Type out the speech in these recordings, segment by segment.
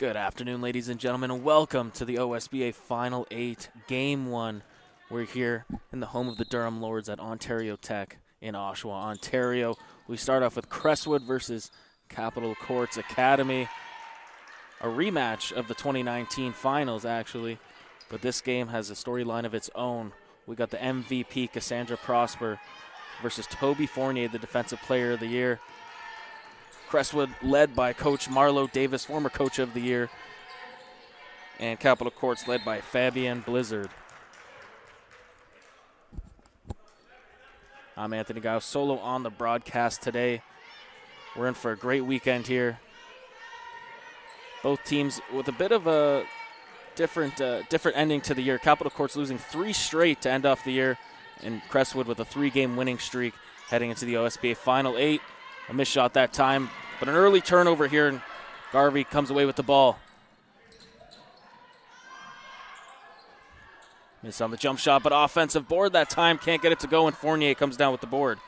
Good afternoon, ladies and gentlemen, and welcome to the OSBA Final 8, Game 1. We're here in the home of the Durham Lords at Ontario Tech in Oshawa, Ontario. We start off with Crestwood versus Capital Courts Academy. A rematch of the 2019 finals, actually, but this game has a storyline of its own. We got the MVP, Cassandra Prosper, versus Toby Fournier, the Defensive Player of the Year. Crestwood led by Coach Marlo Davis, former Coach of the Year, and Capital Courts led by Fabian Blizzard. I'm Anthony Gauss, solo on the broadcast today. We're in for a great weekend here. Both teams with a bit of a different ending to the year. Capital Courts losing 3 straight to end off the year, and Crestwood with a 3-game winning streak heading into the OSBA Final 8. A missed shot that time, but an early turnover here, and Garvey comes away with the ball. Miss on the jump shot, but offensive board that time. Can't get it to go, and Fournier comes down with the board.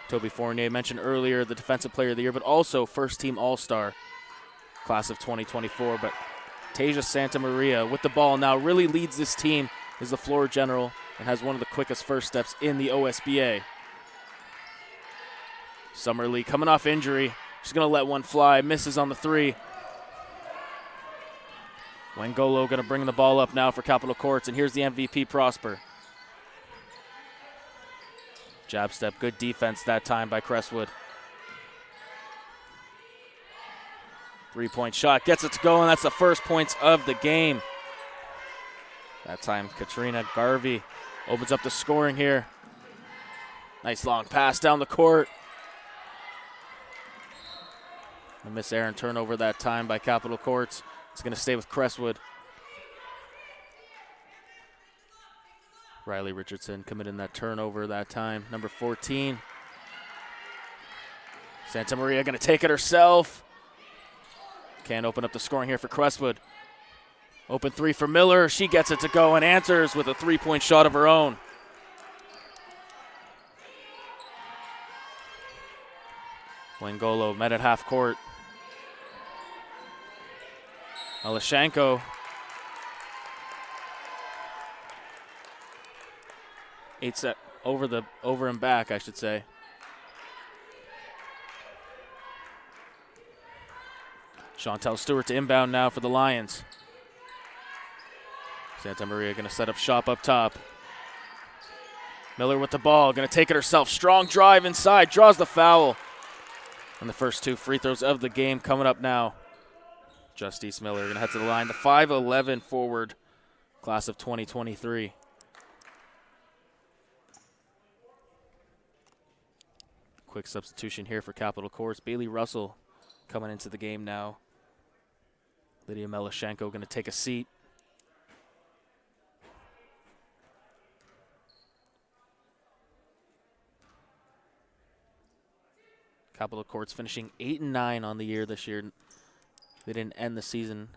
Toby Fournier, mentioned earlier, the Defensive Player of the Year, but also first-team All-Star, class of 2024. But Tasia Santa Maria with the ball now really leads this team, is the floor general, and has one of the quickest first steps in the OSBA. Summerlee coming off injury. She's going to let one fly. Misses on the 3. Wengolo going to bring the ball up now for Capital Courts, and here's the MVP, Prosper. Jab step, good defense that time by Crestwood. 3-point shot, gets it to go, and that's the first points of the game. That time, Katrina Garvey opens up the scoring here. Nice long pass down the court. A miss errant turnover that time by Capital Courts. It's going to stay with Crestwood. Riley Richardson committing that turnover that time. Number 14. Santa Maria going to take it herself. Can't open up the scoring here for Crestwood. Open 3 for Miller. She gets it to go and answers with a 3-point shot of her own. Wengolo met at half court. Alashenko. Set over and back, I should say. Chantel Stewart to inbound now for the Lions. Santa Maria going to set up shop up top. Miller with the ball, going to take it herself. Strong drive inside, draws the foul. And the first 2 free throws of the game coming up now. Justice Miller going to head to the line. The 5'11" forward, class of 2023. Quick substitution here for Capital Courts. Bailey Russell coming into the game now. Lydia Melashenko going to take a seat. Capital Courts finishing 8-9 on the year this year. They didn't end the season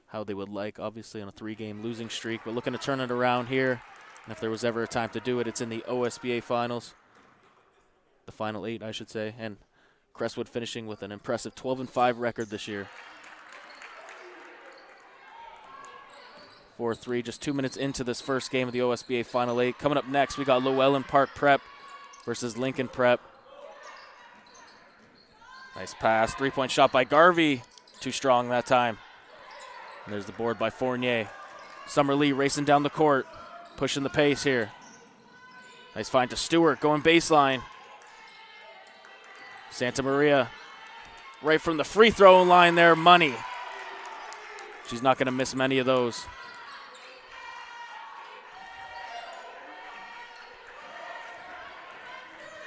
how they would like, obviously on a 3-game losing streak, but looking to turn it around here. And if there was ever a time to do it, it's in the OSBA Finals. The Final 8, I should say. And Crestwood finishing with an impressive 12-5 record this year. 4-3, just 2 minutes into this first game of the OSBA Final 8. Coming up next, we got Llewellyn Park Prep versus Lincoln Prep. Nice pass, 3-point shot by Garvey. Too strong that time. And there's the board by Fournier. Summerlee racing down the court, pushing the pace here. Nice find to Stewart, going baseline. Santa Maria right from the free throw line there, money. She's not going to miss many of those.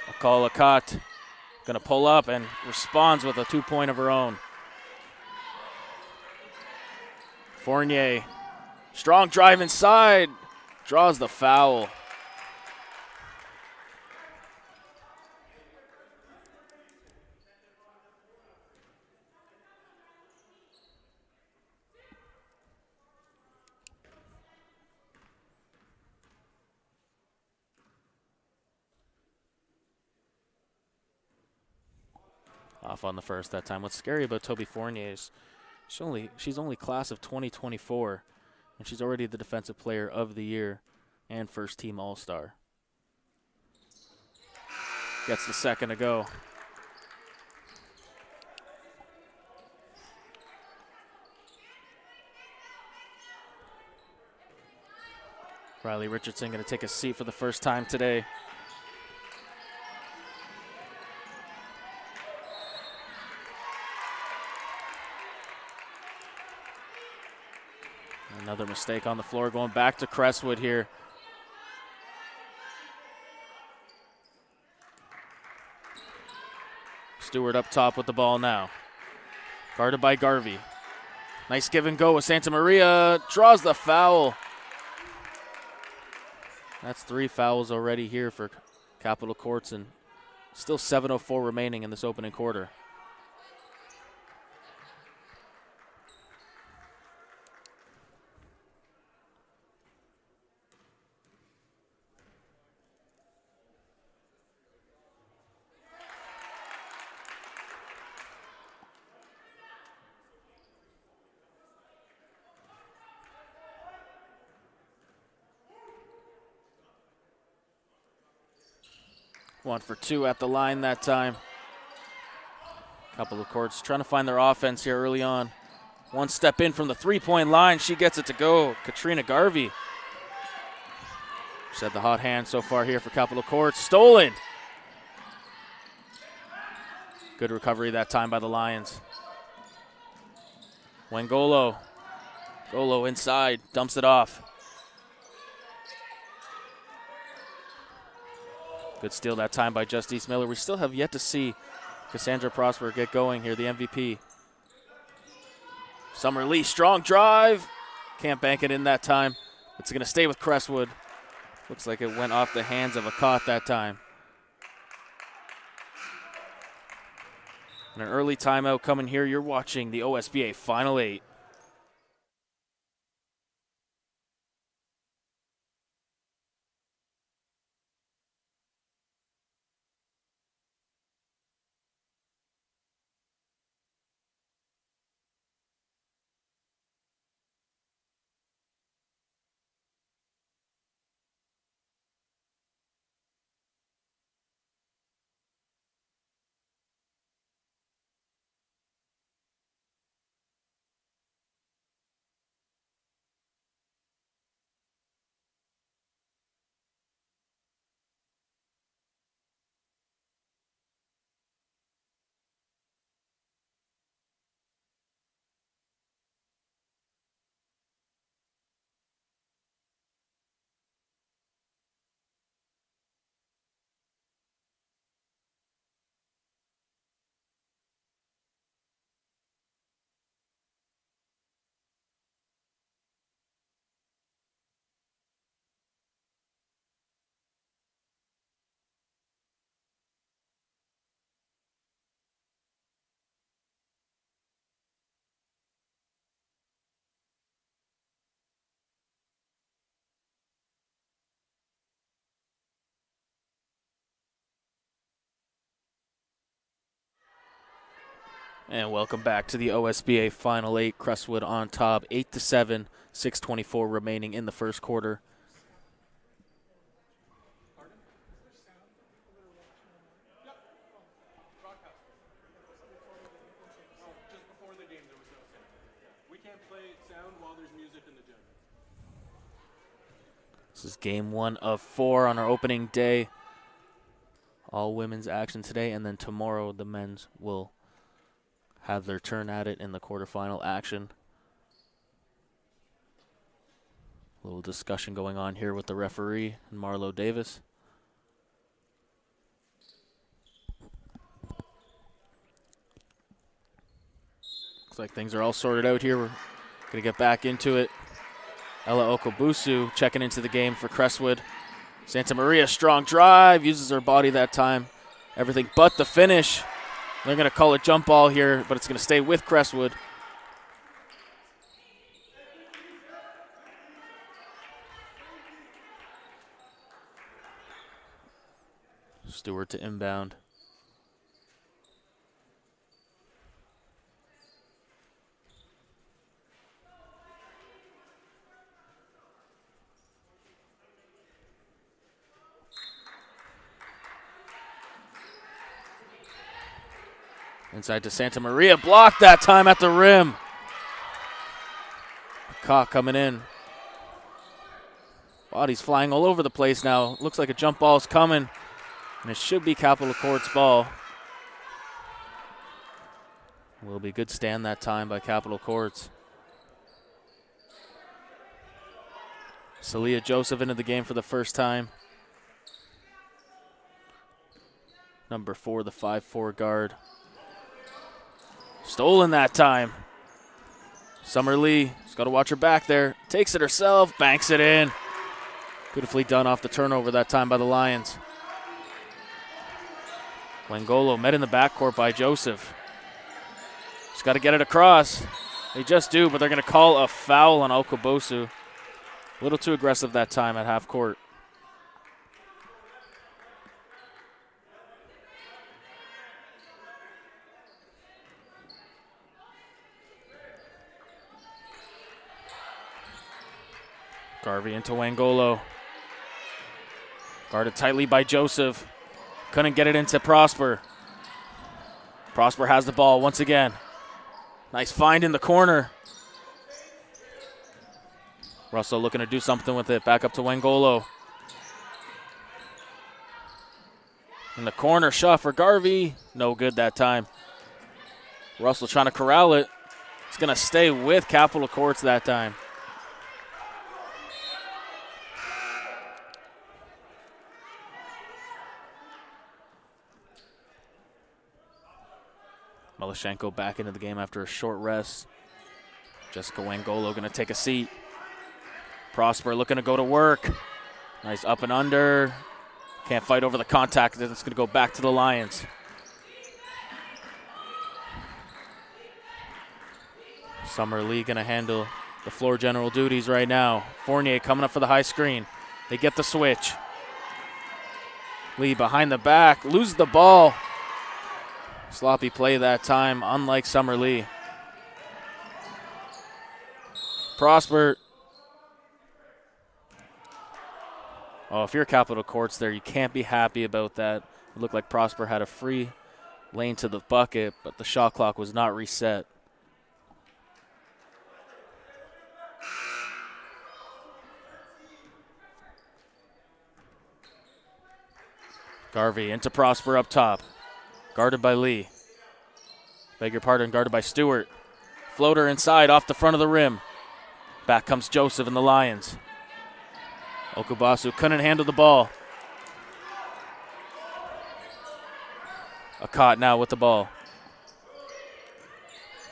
Akala Kot going to pull up and responds with a 2-point of her own. Fournier, strong drive inside, draws the foul. Off on the first that time. What's scary about Toby Fournier is She's only class of 2024, and she's already the Defensive Player of the Year and First Team All-Star. Gets the second to go. Riley Richardson going to take a seat for the first time today. Another mistake on the floor, going back to Crestwood here. Stewart up top with the ball now. Guarded by Garvey. Nice give and go with Santa Maria. Draws the foul. That's 3 fouls already here for Capitol Courts, and still 7:04 remaining in this opening quarter. One for 2 at the line that time. Capitol Courts trying to find their offense here early on. One step in from the three-point line. She gets it to go. Katrina Garvey. She's had the hot hand so far here for Capitol Courts. Stolen. Good recovery that time by the Lions. Wangolo. Golo inside. Dumps it off. Good steal that time by Justice Miller. We still have yet to see Cassandra Prosper get going here, the MVP. Summer Lee, strong drive. Can't bank it in that time. It's going to stay with Crestwood. Looks like it went off the hands of Akot that time. And an early timeout coming here. You're watching the OSBA Final 8. And welcome back to the OSBA Final 8. Crestwood on top, 8-7, 6:24 remaining in the first quarter. This is game 1 of 4 on our opening day. All women's action today, and then tomorrow the men's will have their turn at it in the quarterfinal action. A little discussion going on here with the referee, Marlo Davis. Looks like things are all sorted out here. We're going to get back into it. Ella Okobusu checking into the game for Crestwood. Santa Maria, strong drive, uses her body that time. Everything but the finish. They're going to call a jump ball here, but it's going to stay with Crestwood. Stewart to inbound. Inside to Santa Maria. Blocked that time at the rim. Caught coming in. Bodies flying all over the place now. Looks like a jump ball's coming. And it should be Capitol Court's ball. Will be good stand that time by Capitol Courts. Celia Joseph into the game for the first time. Number 4, the 5'4" guard. Stolen that time. Summer Lee has got to watch her back there. Takes it herself, banks it in. Beautifully done off the turnover that time by the Lions. Wangolo met in the backcourt by Joseph. Just got to get it across. They just do, but they're going to call a foul on Okubosu. A little too aggressive that time at half court. Garvey into Wangolo. Guarded tightly by Joseph. Couldn't get it into Prosper. Prosper has the ball once again. Nice find in the corner. Russell looking to do something with it. Back up to Wangolo. In the corner, shot for Garvey. No good that time. Russell trying to corral it. It's going to stay with Capitol Courts that time. Melashenko back into the game after a short rest. Jessica Wangolo going to take a seat. Prosper looking to go to work. Nice up and under. Can't fight over the contact. It's going to go back to the Lions. Summer Lee going to handle the floor general duties right now. Fournier coming up for the high screen. They get the switch. Lee behind the back. Loses the ball. Sloppy play that time, unlike Summer Lee. Prosper. Oh, if you're Capitol Courts there, you can't be happy about that. It looked like Prosper had a free lane to the bucket, but the shot clock was not reset. Garvey into Prosper up top. Guarded by Lee. Beg your pardon, guarded by Stewart. Floater inside off the front of the rim. Back comes Joseph and the Lions. Okubosu couldn't handle the ball. Akot now with the ball.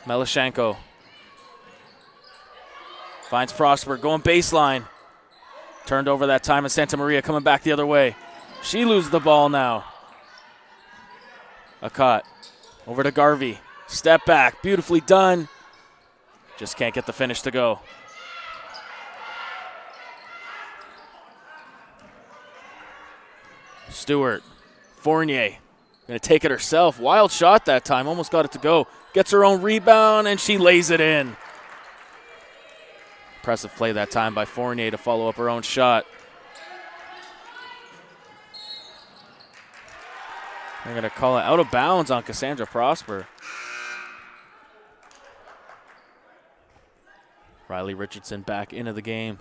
Melashenko. Finds Prosper going baseline. Turned over that time and Santa Maria coming back the other way. She loses the ball now. Akot over to Garvey. Step back, beautifully done. Just can't get the finish to go. Stewart, Fournier, gonna take it herself. Wild shot that time, almost got it to go. Gets her own rebound and she lays it in. Impressive play that time by Fournier to follow up her own shot. They're going to call it out of bounds on Cassandra Prosper. Riley Richardson back into the game.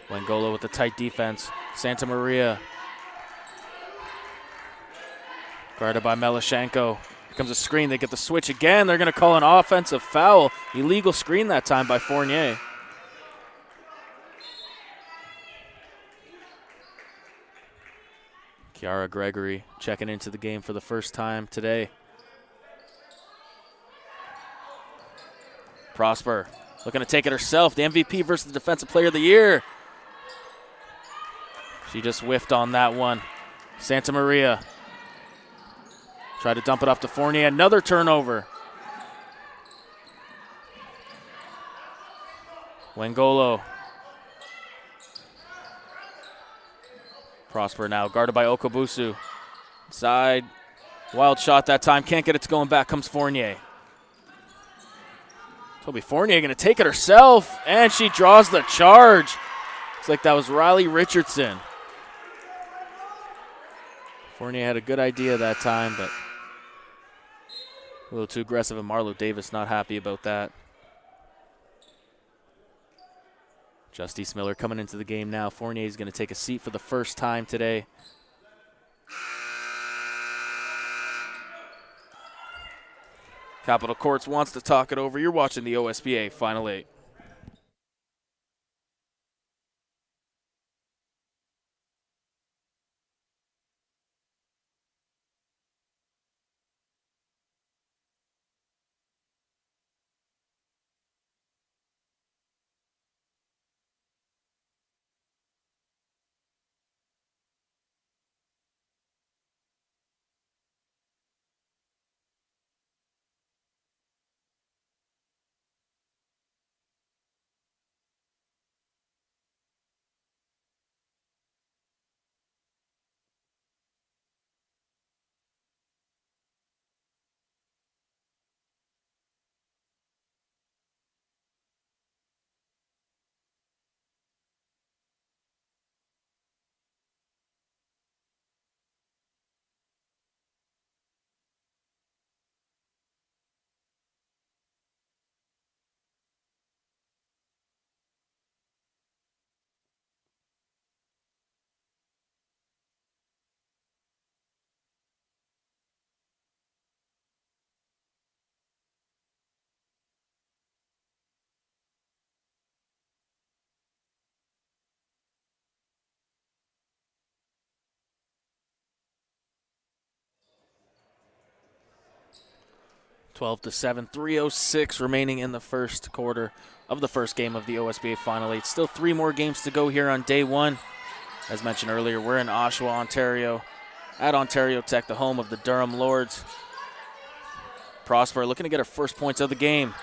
Wangolo with the tight defense. Santa Maria. Guarded by Melashenko. Here comes a screen. They get the switch again. They're going to call an offensive foul. Illegal screen that time by Fournier. Kiara Gregory checking into the game for the first time today. Prosper looking to take it herself. The MVP versus the Defensive Player of the Year. She just whiffed on that one. Santa Maria. Tried to dump it up to Fournier. Another turnover. Wangolo. Prosper now guarded by Okubosu. Side. Wild shot that time. Can't get it to going back. Comes Fournier. Toby Fournier going to take it herself, and she draws the charge. Looks like that was Riley Richardson. Fournier had a good idea that time, but a little too aggressive, and Marlo Davis not happy about that. Justice Miller coming into the game now. Fournier is going to take a seat for the first time today. Capitol Courts wants to talk it over. You're watching the OSBA Final 8. Twelve to 7, 3:06 remaining in the first quarter of the first game of the OSBA Final 8. Still 3 more games to go here on day 1. As mentioned earlier, we're in Oshawa, Ontario, at Ontario Tech, the home of the Durham Lords. Prosper looking to get her first points of the game.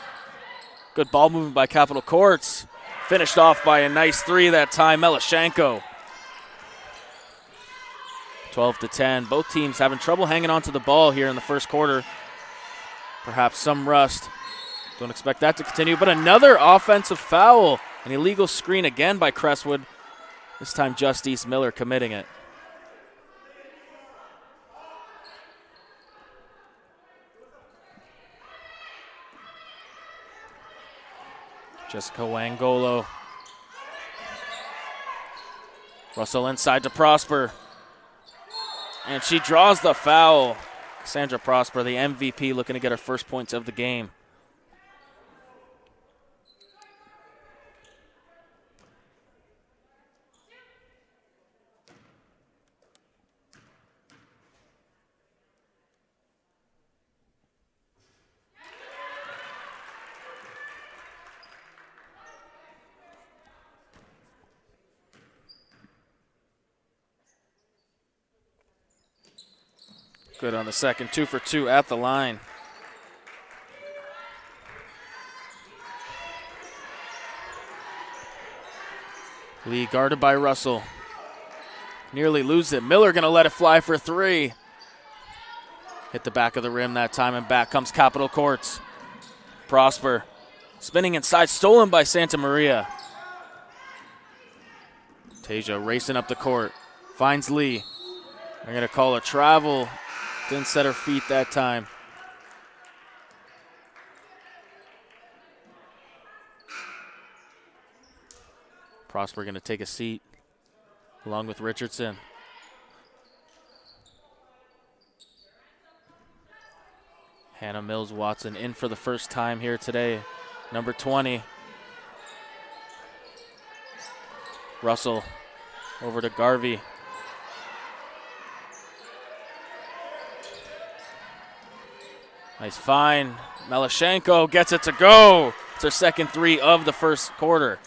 Good ball movement by Capitol Courts. Finished off by a nice 3 that time, Melashenko. 12 to 10. Both teams having trouble hanging on to the ball here in the first quarter. Perhaps some rust. Don't expect that to continue, but another offensive foul. An illegal screen again by Crestwood. This time Justice Miller committing it. Jessica Wangolo. Russell inside to Prosper. And she draws the foul. Cassandra Prosper, the MVP, looking to get her first points of the game. Good on the second, 2 for 2 at the line. Lee guarded by Russell. Nearly loses it. Miller gonna let it fly for 3. Hit the back of the rim that time, and back comes Capitol Courts. Prosper spinning inside, stolen by Santa Maria. Tasia racing up the court, finds Lee. They're gonna call a travel. Didn't set her feet that time. Prosper going to take a seat along with Richardson. Hannah Mills Watson in for the first time here today. Number 20. Russell over to Garvey. Nice find. Melashenko gets it to go. It's her second 3 of the first quarter.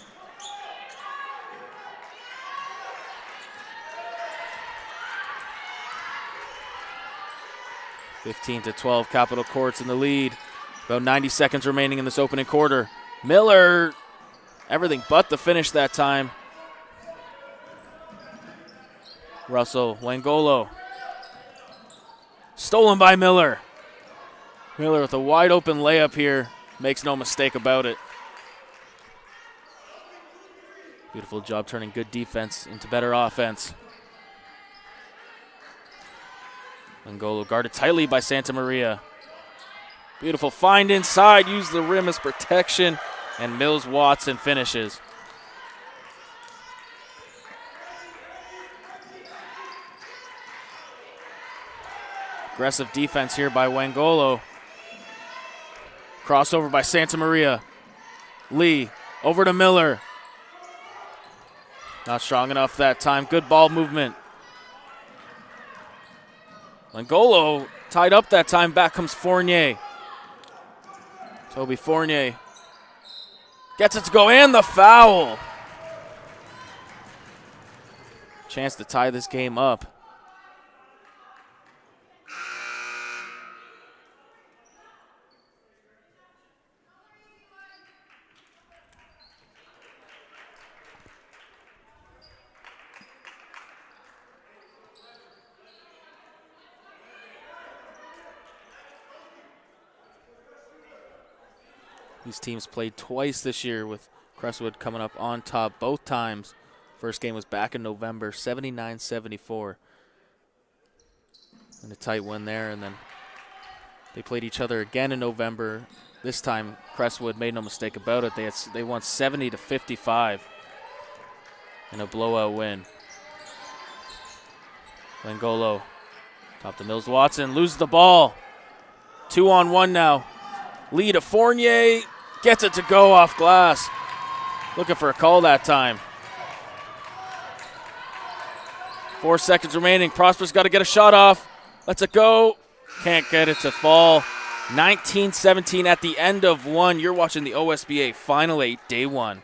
(15-12), Capitol Courts in the lead. About 90 seconds remaining in this opening quarter. Miller, everything but the finish that time. Russell, Wangolo. Stolen by Miller. Miller with a wide open layup here. Makes no mistake about it. Beautiful job turning good defense into better offense. Angolo guarded tightly by Santa Maria. Beautiful find inside, use the rim as protection, and Mills Watson finishes. Aggressive defense here by Wangolo. Crossover by Santa Maria. Lee over to Miller. Not strong enough that time. Good ball movement. Wangolo tied up that time. Back comes Fournier. Toby Fournier gets it to go, and the foul. Chance to tie this game up. These teams played twice this year, with Crestwood coming up on top both times. First game was back in November, 79-74. And a tight win there, and then they played each other again in November. This time, Crestwood made no mistake about it. They won 70-55 in a blowout win. Wangolo, top to Mills Watson, loses the ball. 2-on-1 now. Lead to Fournier, gets it to go off glass. Looking for a call that time. 4 seconds remaining. Prosper's got to get a shot off. Lets it go. Can't get it to fall. 19-17 at the end of one. You're watching the OSBA Final 8, Day 1.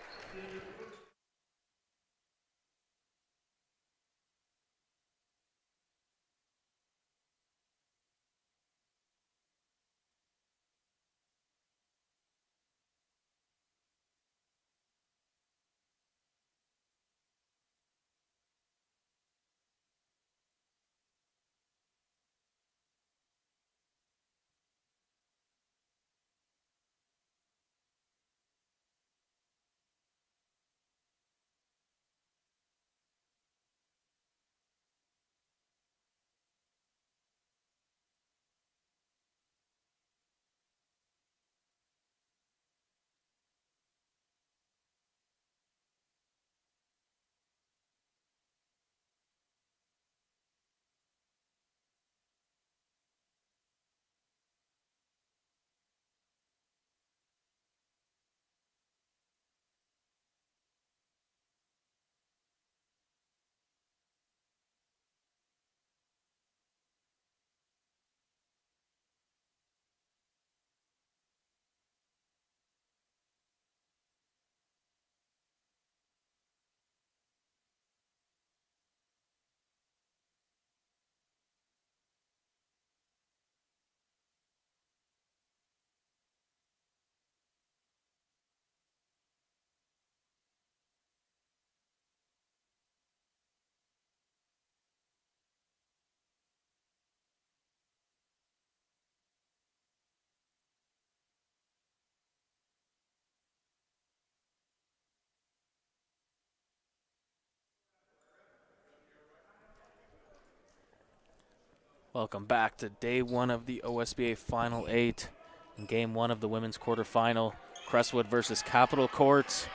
Welcome back to Day 1 of the OSBA Final 8 and Game 1 of the women's quarterfinal. Crestwood versus Capitol Courts.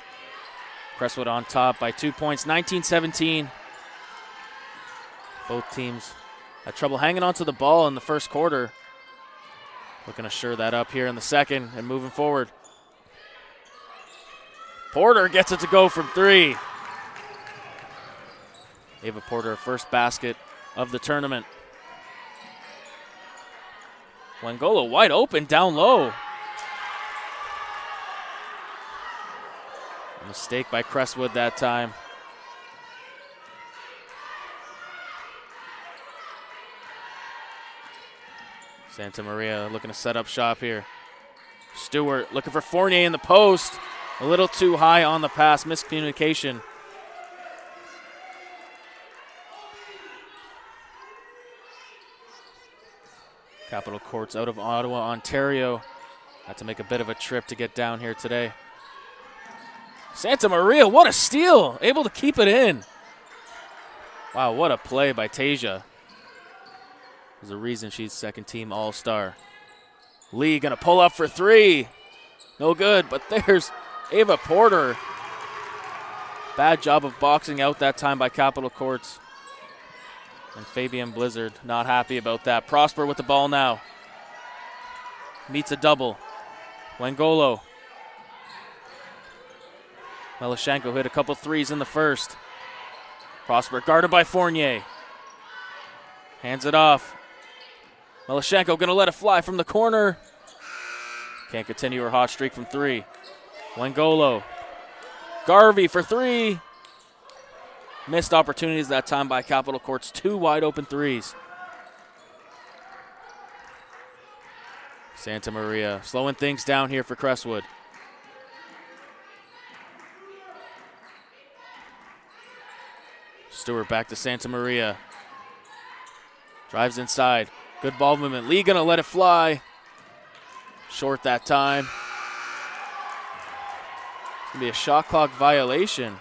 Crestwood on top by 2 points, 19-17. Both teams had trouble hanging onto the ball in the first quarter. Looking to shore that up here in the second and moving forward. Porter gets it to go from 3. Ava Porter, first basket of the tournament. Wangolo wide open down low. A mistake by Crestwood that time. Santa Maria looking to set up shop here. Stewart looking for Fournier in the post. A little too high on the pass, miscommunication. Capital Courts out of Ottawa, Ontario. Had to make a bit of a trip to get down here today. Santa Maria, what a steal! Able to keep it in. Wow, what a play by Tasia. There's a reason she's second team All-Star. Lee gonna pull up for three. No good, but there's Ava Porter. Bad job of boxing out that time by Capital Courts. And Fabian Blizzard not happy about that. Prosper with the ball now. Meets a double. Wangolo. Melashenko hit a couple threes in the first. Prosper guarded by Fournier. Hands it off. Melashenko gonna let it fly from the corner. Can't continue her hot streak from three. Wangolo. Garvey for three. Missed opportunities that time by Capital Courts. Two wide open threes. Santa Maria slowing things down here for Crestwood. Stewart back to Santa Maria. Drives inside. Good ball movement. Lee gonna let it fly. Short that time. It's gonna be a shot clock violation.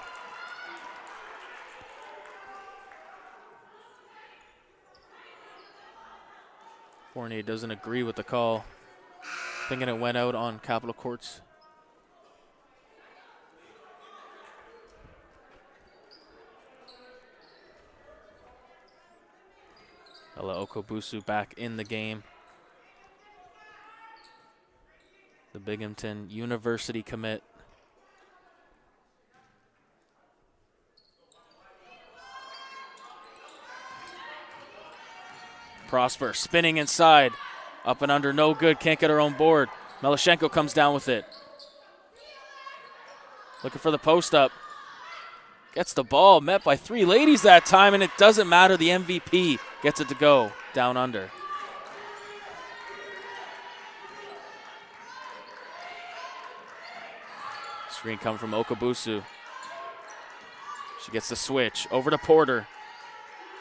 Fournier doesn't agree with the call. Thinking it went out on Capital Courts. Ella Okobusu back in the game. The Binghamton University commit. Prosper spinning inside. Up and under, no good. Can't get her own board. Melashenko comes down with it. Looking for the post up. Gets the ball, met by three ladies that time, and it doesn't matter. The MVP gets it to go down under. Screen coming from Okabusu. She gets the switch over to Porter.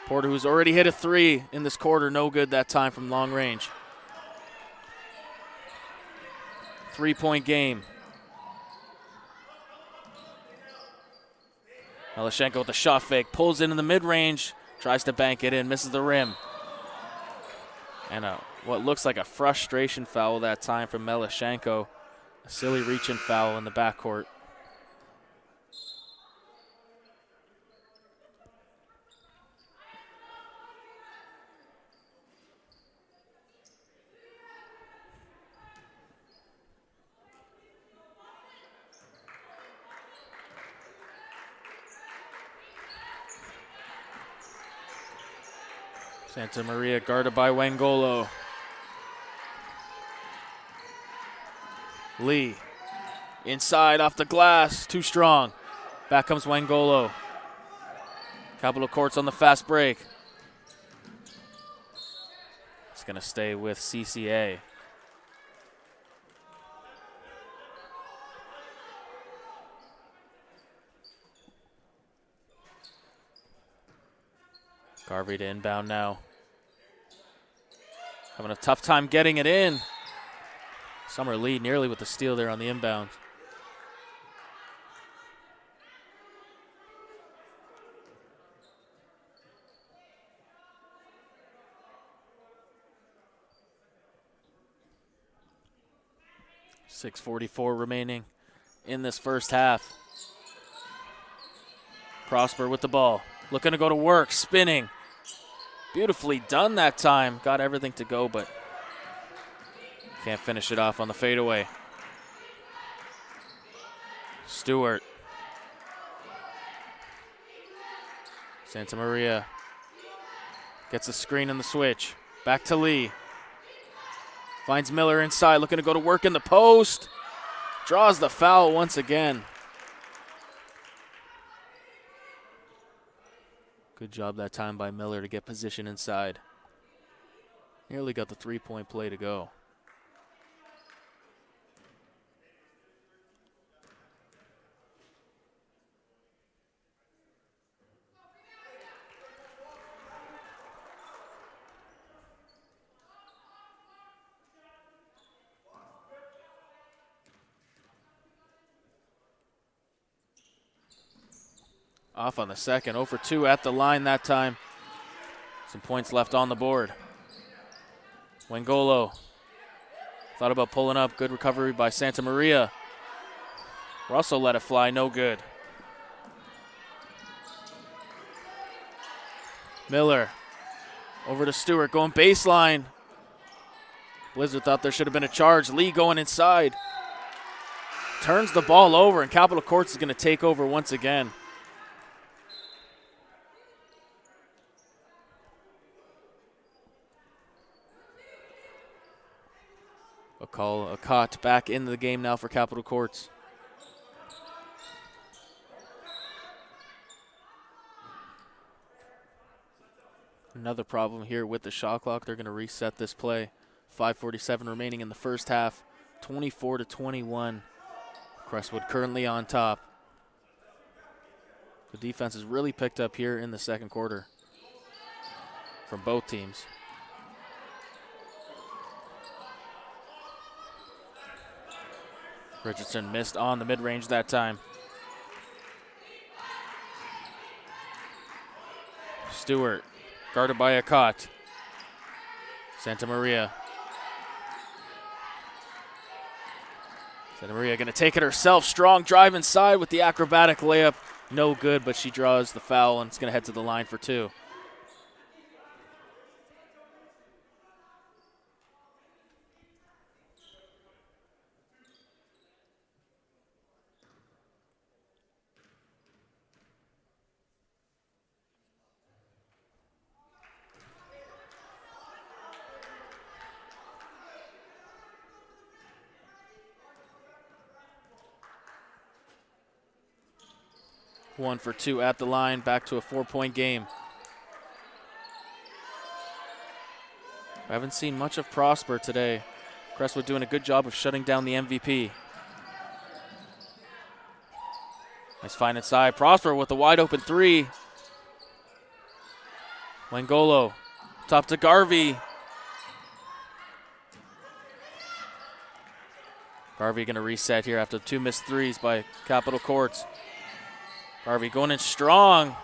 Porter, who's already hit a three in this quarter, no good that time from long range. 3-point game. Melashenko with the shot fake, pulls in the mid-range, tries to bank it in, misses the rim. And what looks like a frustration foul that time from Melashenko. A silly reach-in foul in the backcourt. Santa Maria guarded by Wangolo. Lee inside off the glass, too strong. Back comes Wangolo. Capital Courts on the fast break. It's going to stay with CCA. Garvey to inbound now. Having a tough time getting it in. Summer Lee nearly with the steal there on the inbound. .6:44 remaining in this first half. Prosper with the ball. Looking to go to work, spinning. Beautifully done that time. Got everything to go, but can't finish it off on the fadeaway. Stewart. Santa Maria gets a screen in the switch. Back to Lee. Finds Miller inside, looking to go to work in the post. Draws the foul once again. Good job that time by Miller to get position inside. Nearly got the three-point play to go. off on the second. 0 for 2 at the line that time. Some points left on the board. Wangolo thought about pulling up. Good recovery by Santa Maria. Russell let it fly, no good. Miller over to Stewart, going baseline. Blizzard thought there should have been a charge. Lee going inside. Turns the ball over, and Capitol Courts is going to take over once again. A caught back into the game now for Capitol Courts. Another problem here with the shot clock. They're going to reset this play. 5:47 remaining in the first half. 24-21. Crestwood currently on top. The defense has really picked up here in the second quarter from both teams. Richardson missed on the mid-range that time. Stewart guarded by Akot. Santa Maria. Santa Maria going to take it herself. Strong drive inside with the acrobatic layup. No good, but she draws the foul, and it's going to head to the line for 2. One for 2 at the line, back to a 4-point game. I haven't seen much of Prosper today. Crestwood doing a good job of shutting down the MVP. Nice find inside. Prosper with a wide open 3. Wangolo, top to Garvey. Garvey going to reset here after 2 missed threes by Capitol Courts. Garvey going in strong.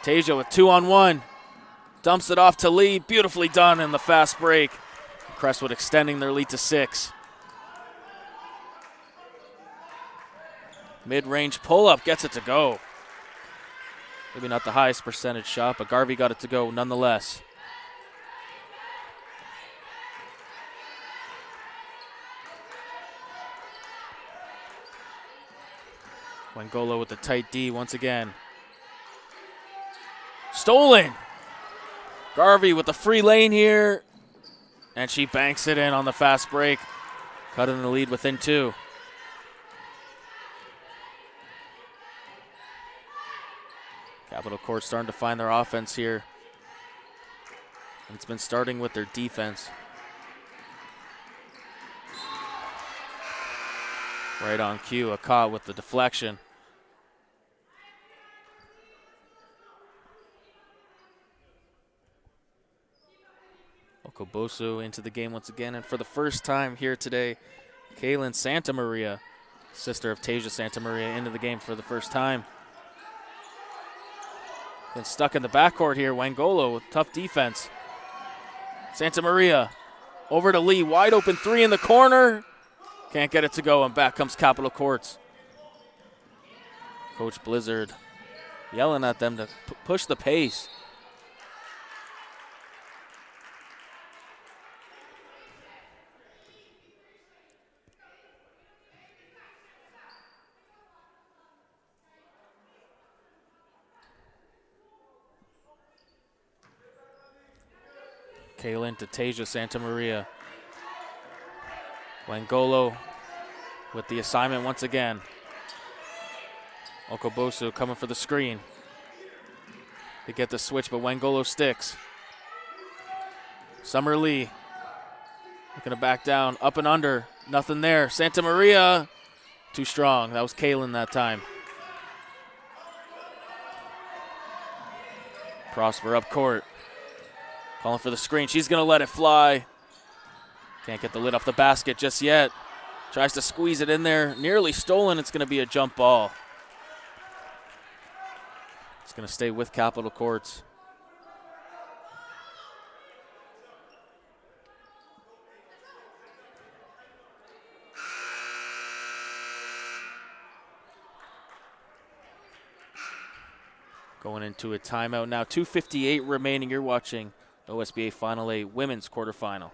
Tasia with 2-on-1. Dumps it off to Lee. Beautifully done in the fast break. Crestwood extending their lead to 6. Mid-range pull-up gets it to go. Maybe not the highest percentage shot, but Garvey got it to go nonetheless. Wangolo with the tight D once again. Stolen. Garvey with the free lane here. And she banks it in on the fast break. Cutting the lead within 2. Capitol Courts starting to find their offense here. And it's been starting with their defense. Right on cue, Akot with the deflection. Okobosu into the game once again, and for the first time here today, Kaylin Santa Maria, sister of Tasia Santa Maria, into the game for the first time. Been stuck in the backcourt here, Wangolo with tough defense. Santa Maria over to Lee, wide open 3 in the corner. Can't get it to go, and back comes Capitol Courts. Coach Blizzard yelling at them to push the pace. Kaylin to Tasia Santa Maria. Wangolo with the assignment once again. Okobosu coming for the screen. They get the switch, but Wangolo sticks. Summer Lee looking to back down, up and under, nothing there. Santa Maria, too strong. That was Kaylin that time. Prosper up court. Calling for the screen. She's going to let it fly. Can't get the lid off the basket just yet. Tries to squeeze it in there. Nearly stolen. It's going to be a jump ball. It's going to stay with Capitol Courts. Going into a timeout now. 2:58 remaining. You're watching OSBA Final 8 Women's Quarterfinal.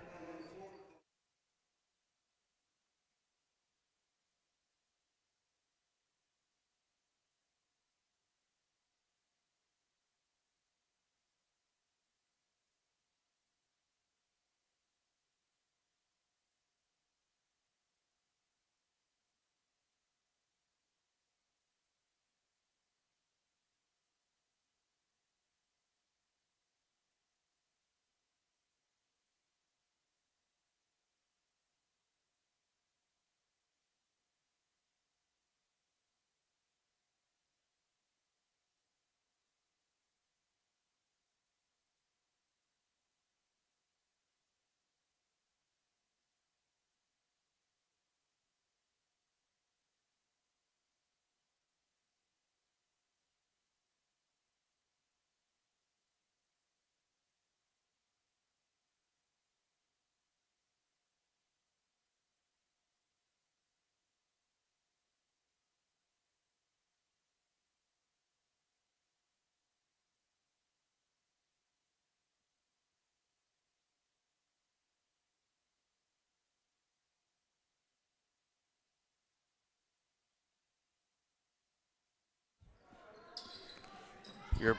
We're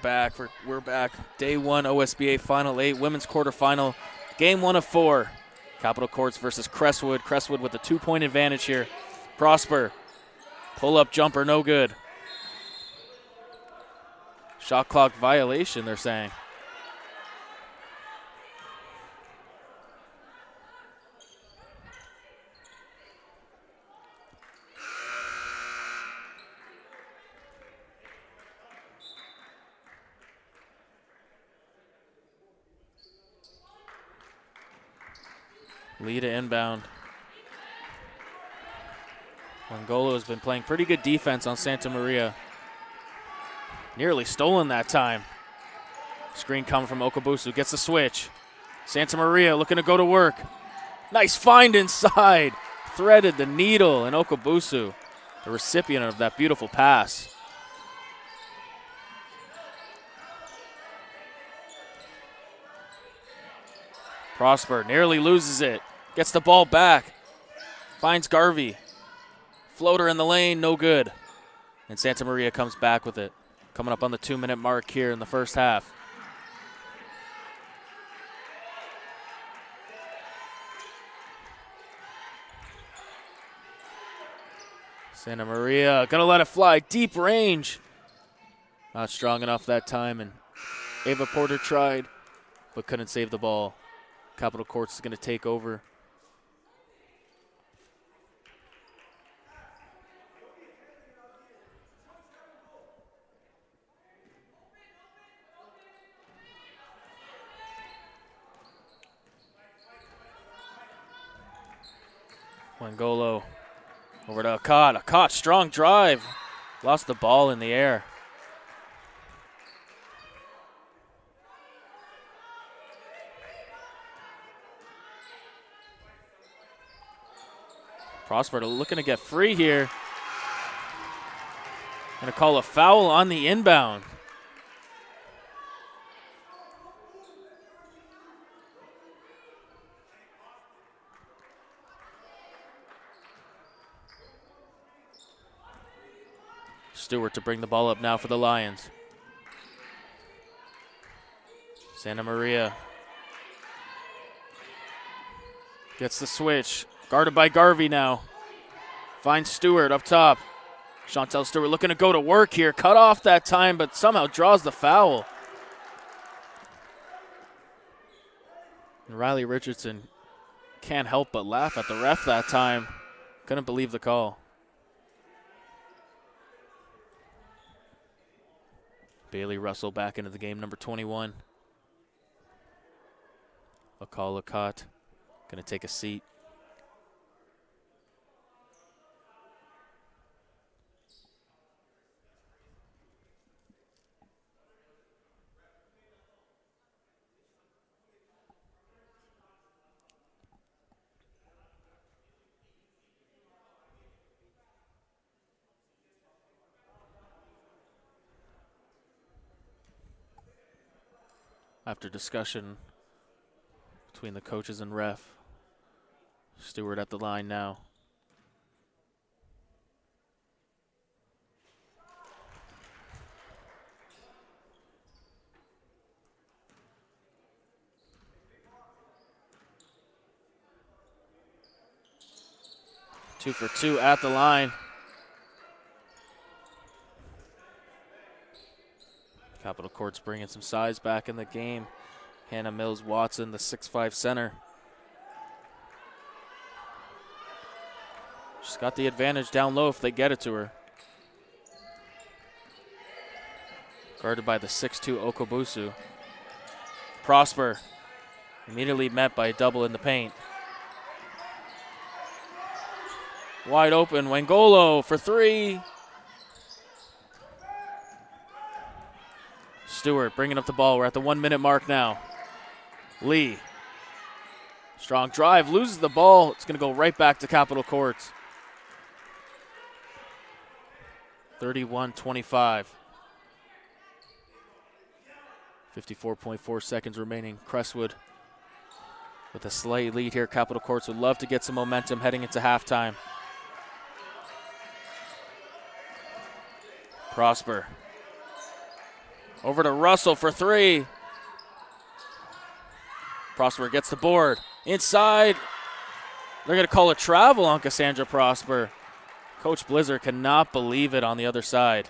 back. Day 1 OSBA Final 8 Women's Quarterfinal. Game 1 of 4. Capitol Courts versus Crestwood. Crestwood with a 2-point advantage here. Prosper. Pull-up jumper, no good. Shot clock violation, they're saying. Lita inbound. Angolo has been playing pretty good defense on Santa Maria. Nearly stolen that time. Screen coming from Okabusu. Gets the switch. Santa Maria looking to go to work. Nice find inside. Threaded the needle, and Okabusu, the recipient of that beautiful pass. Prosper nearly loses it. Gets the ball back. Finds Garvey. Floater in the lane, no good. And Santa Maria comes back with it. Coming up on the 2-minute mark here in the first half. Santa Maria gonna let it fly. Deep range. Not strong enough that time, and Ava Porter tried, but couldn't save the ball. Capitol Courts is gonna take over. Wangolo over to Akkad. Akkad, strong drive. Lost the ball in the air. Prosper looking to get free here. Gonna call a foul on the inbound. Stewart to bring the ball up now for the Lions. Santa Maria gets the switch. Guarded by Garvey now. Finds Stewart up top. Chantel Stewart looking to go to work here. Cut off that time, but somehow draws the foul. And Riley Richardson can't help but laugh at the ref that time. Couldn't believe the call. Bailey Russell back into the game, number 21. Akal Lakat gonna take a seat. after discussion between the coaches and ref. Stewart at the line now. Two for two at the line. Capitol Court's bringing some size back in the game. Hannah Mills-Watson, the 6'5" center. She's got the advantage down low if they get it to her. Guarded by the 6'2" Okabusu. Prosper immediately met by a double in the paint. Wide open, Wangolo for three. Stewart bringing up the ball. We're at the 1 minute mark now. Lee. Strong drive, loses the ball. It's going to go right back to Capitol Courts. 31-25. 54.4 seconds remaining. Crestwood with a slight lead here. Capitol Courts would love to get some momentum heading into halftime. Prosper. Over to Russell for three. Prosper gets the board. Inside. They're going to call a travel on Cassandra Prosper. Coach Blizzard cannot believe it on the other side.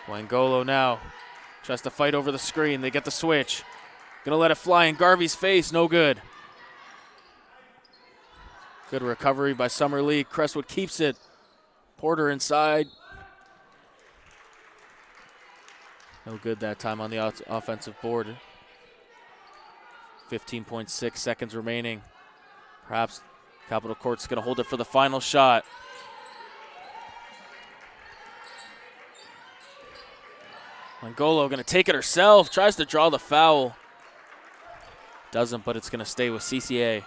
Wangolo now tries to fight over the screen. They get the switch. Gonna let it fly in Garvey's face. No good. Good recovery by Summer Lee. Crestwood keeps it. Porter inside. No good that time on the offensive board. 15.6 seconds remaining. Perhaps Capitol Court's gonna hold it for the final shot. Wangolo gonna take it herself. Tries to draw the foul. Doesn't, but it's gonna stay with CCA.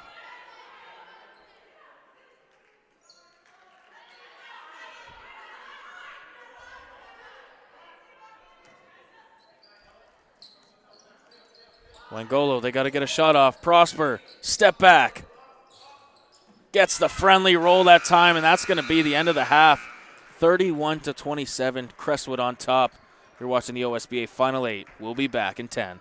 Wangolo, they got to get a shot off. Prosper, step back. Gets the friendly roll that time, and that's going to be the end of the half. 31-27, Crestwood on top. You're watching the OSBA Final 8. We'll be back in 10.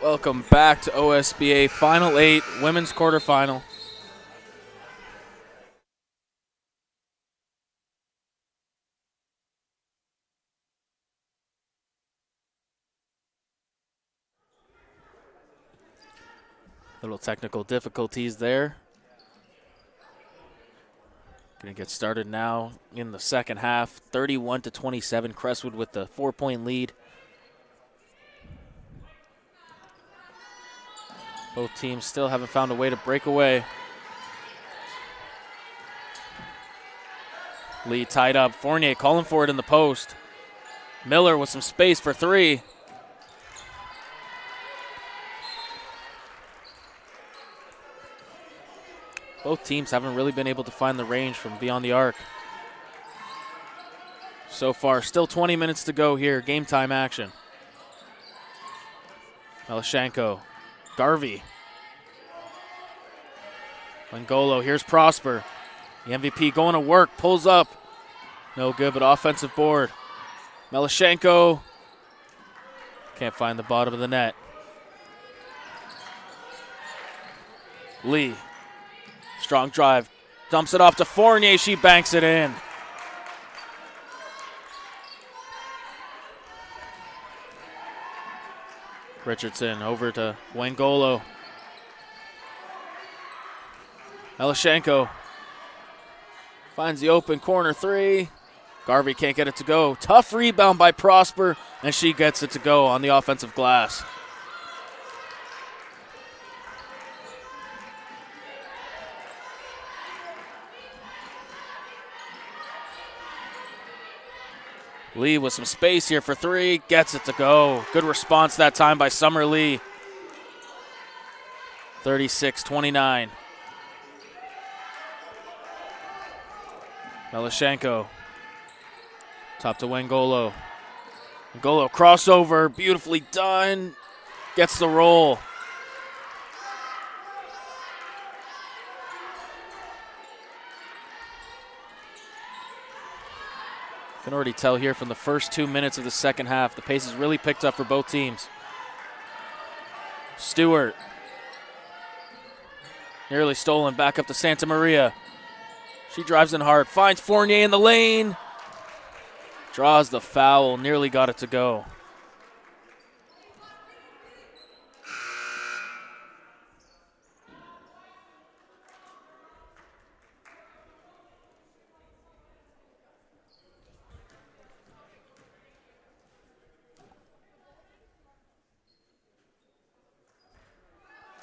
Welcome back to OSBA Final 8, women's quarterfinal. Little technical difficulties there. Going to get started now in the second half. 31-27, Crestwood with the 4-point lead. Both teams still haven't found a way to break away. Lee tied up. Fournier calling for it in the post. Miller with some space for three. Both teams haven't really been able to find the range from beyond the arc. So far, still 20 minutes to go here. Game time action. Melashenko. Garvey. Langolo, here's Prosper. The MVP going to work, pulls up. No good, but offensive board. Melashenko can't find the bottom of the net. Lee, strong drive, dumps it off to Fournier, she banks it in. Richardson over to Wangolo. Melashenko finds the open corner three. Garvey can't get it to go. Tough rebound by Prosper, and she gets it to go on the offensive glass. Lee with some space here for three, gets it to go. Good response that time by Summer Lee. 36-29. Melashenko. Top to Wangolo. Wangolo crossover, beautifully done. Gets the roll. Can already tell here from the first 2 minutes of the second half, the pace has really picked up for both teams. Stewart. Nearly stolen, back up to Santa Maria. She drives in hard, finds Fournier in the lane. Draws the foul, nearly got it to go.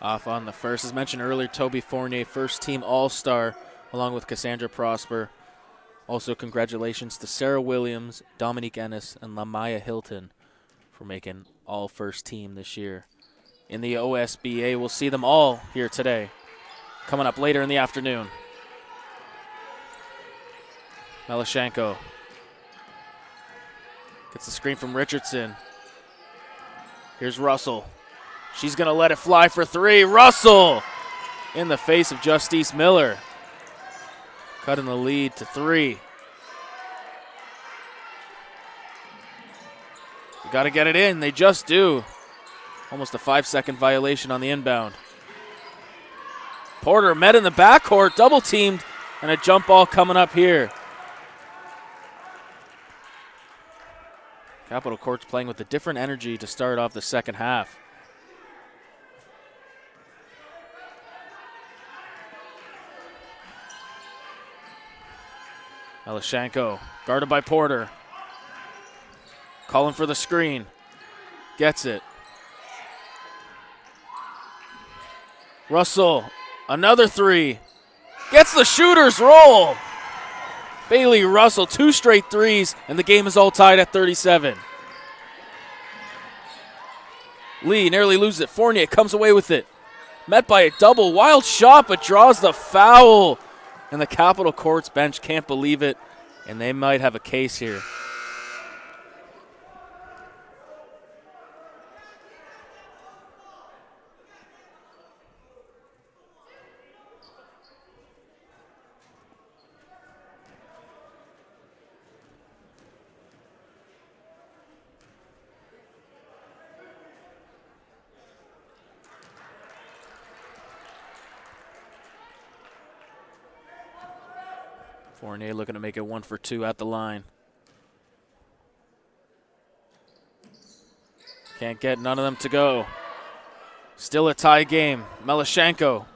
Off on the first, as mentioned earlier, Toby Fournier, first team All-Star, along with Cassandra Prosper. Also, congratulations to Sarah Williams, Dominique Ennis, and Lamaya Hilton for making all first team this year. In the OSBA, we'll see them all here today, coming up later in the afternoon. Melashenko gets the screen from Richardson. Here's Russell. She's going to let it fly for three. Russell in the face of Justice Miller. Cutting the lead to three. You got to get it in. They just do. Almost a 5-second violation on the inbound. Porter met in the backcourt, double teamed, and a jump ball coming up here. Capitol Court's playing with a different energy to start off the second half. Melashenko, guarded by Porter. Calling for the screen. Gets it. Russell, another three. Gets the shooter's roll. Bailey Russell, 2 straight threes, and the game is all tied at 37. Lee nearly loses it. Fournier comes away with it. Met by a double. Wild shot, but draws the foul. And the Capitol Court's bench can't believe it, and they might have a case here. Fournier looking to make it 1 for 2 at the line. Can't get none of them to go. Still a tie game. Melashenko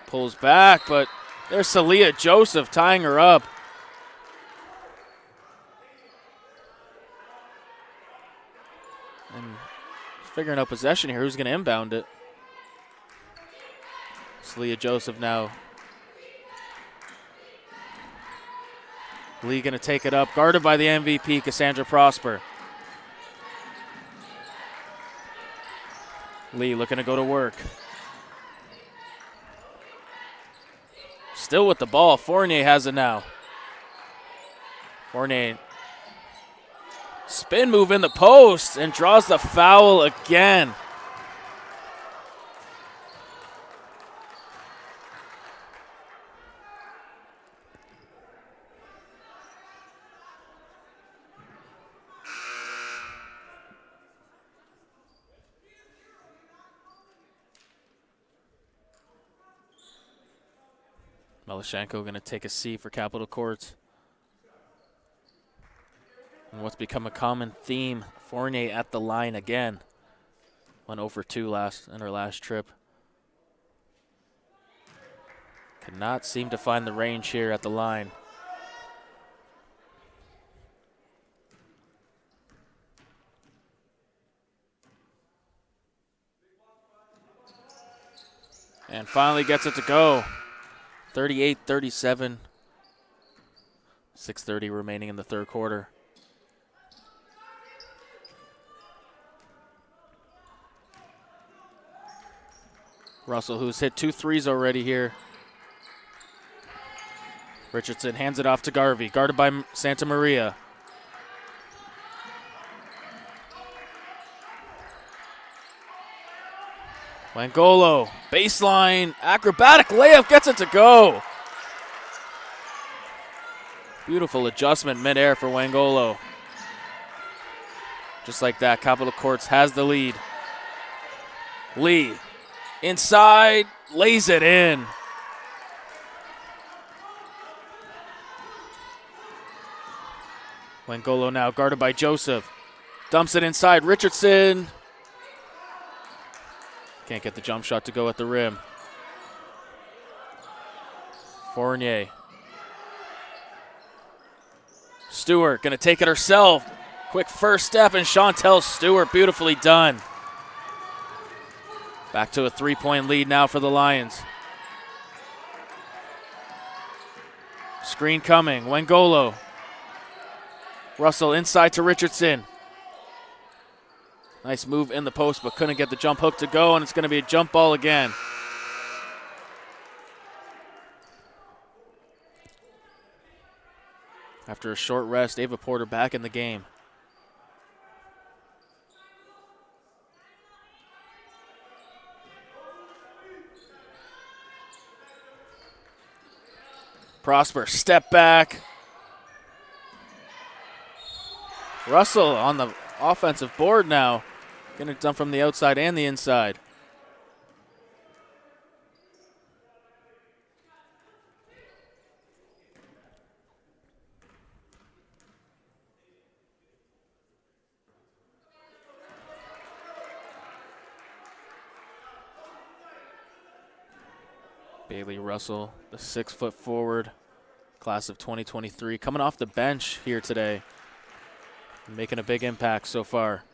pulls back, but there's Celia Joseph tying her up. And figuring out possession here. Who's going to inbound it? Celia Joseph now. Lee going to take it up. Guarded by the MVP, Cassandra Prosper. Lee looking to go to work. Still with the ball. Fournier has it now. Fournier. Spin move in the post and draws the foul again. Melashenko going to take a seat for Capitol Courts. And what's become a common theme, Fournier at the line again. Went 0 for 2 in her last trip. Cannot seem to find the range here at the line. And finally gets it to go. 38-37. 6:30 remaining in the third quarter. Russell, who's hit 2 threes already here. Richardson hands it off to Garvey, guarded by Santa Maria. Wangolo, baseline, acrobatic layup, gets it to go. Beautiful adjustment midair for Wangolo. Just like that, Capitol Courts has the lead. Lee, inside, lays it in. Wangolo now guarded by Joseph. Dumps it inside, Richardson. Can't get the jump shot to go at the rim. Fournier. Stewart gonna take it herself. Quick first step, and Chantel Stewart, beautifully done. Back to a 3-point lead now for the Lions. Screen coming, Wangolo. Russell inside to Richardson. Nice move in the post, but couldn't get the jump hook to go, and it's going to be a jump ball again. After a short rest, Ava Porter back in the game. Prosper, step back. Russell on the offensive board now. Getting it done from the outside and the inside. Bailey Russell, the 6-foot forward, class of 2023, coming off the bench here today. Making a big impact so far.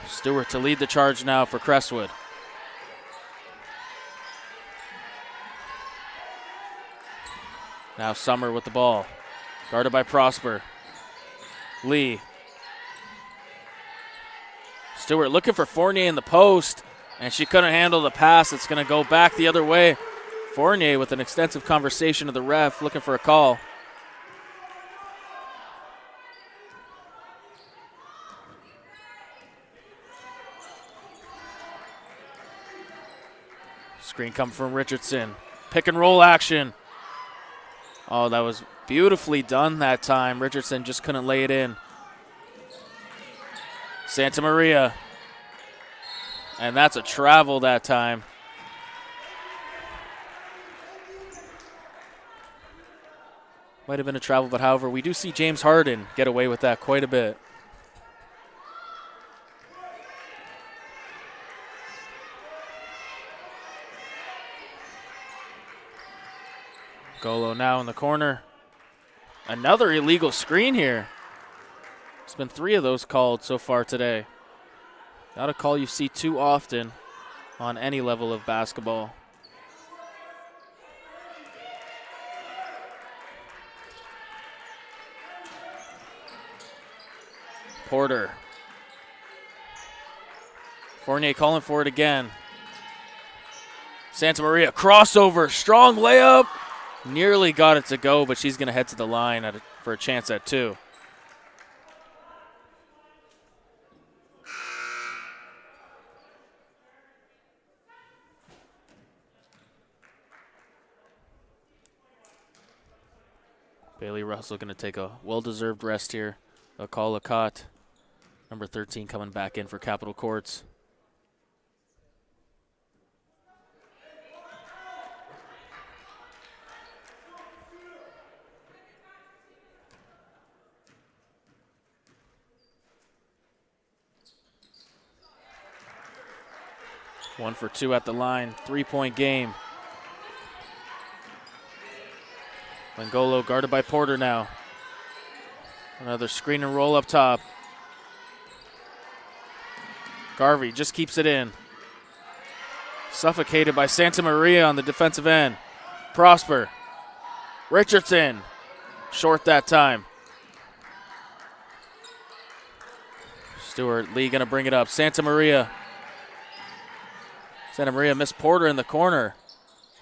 Stewart to lead the charge now for Crestwood. Now Summer with the ball. Guarded by Prosper. Lee. Stewart looking for Fournier in the post, and she couldn't handle the pass. It's going to go back the other way. Fournier with an extensive conversation with the ref, looking for a call. Screen come from Richardson. Pick and roll action. Oh, that was beautifully done that time. Richardson just couldn't lay it in. Santa Maria. And that's a travel that time. Might have been a travel, but however, we do see James Harden get away with that quite a bit. Golo now in the corner. Another illegal screen here. There's been 3 of those called so far today. Not a call you see too often on any level of basketball. Porter. Fournier calling for it again. Santa Maria crossover, strong layup. Nearly got it to go, but she's going to head to the line for a chance at 2. Bailey Russell going to take a well-deserved rest here. They'll call a cut. Number 13 coming back in for Capitol Courts. One for 2 at the line, 3-point game. Langolo guarded by Porter now. Another screen and roll up top. Garvey just keeps it in. Suffocated by Santa Maria on the defensive end. Prosper. Richardson. Short that time. Stewart Lee going to bring it up. Santa Maria. Santa Maria missed Porter in the corner.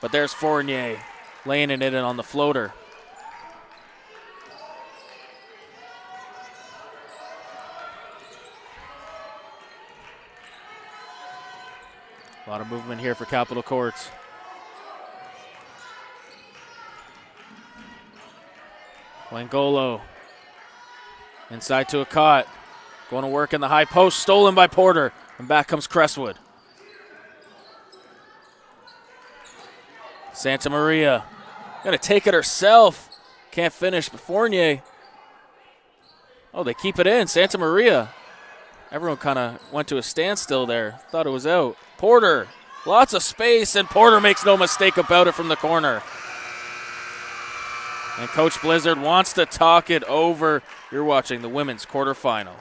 But there's Fournier laying it in on the floater. A lot of movement here for Capitol Courts. Langolo inside to a cot. Going to work in the high post, stolen by Porter. And back comes Crestwood. Santa Maria gonna take it herself. Can't finish, but Fournier. Oh, they keep it in. Santa Maria. Everyone kind of went to a standstill there. Thought it was out. Porter, lots of space, and Porter makes no mistake about it from the corner. And Coach Blizzard wants to talk it over. You're watching the women's quarterfinal.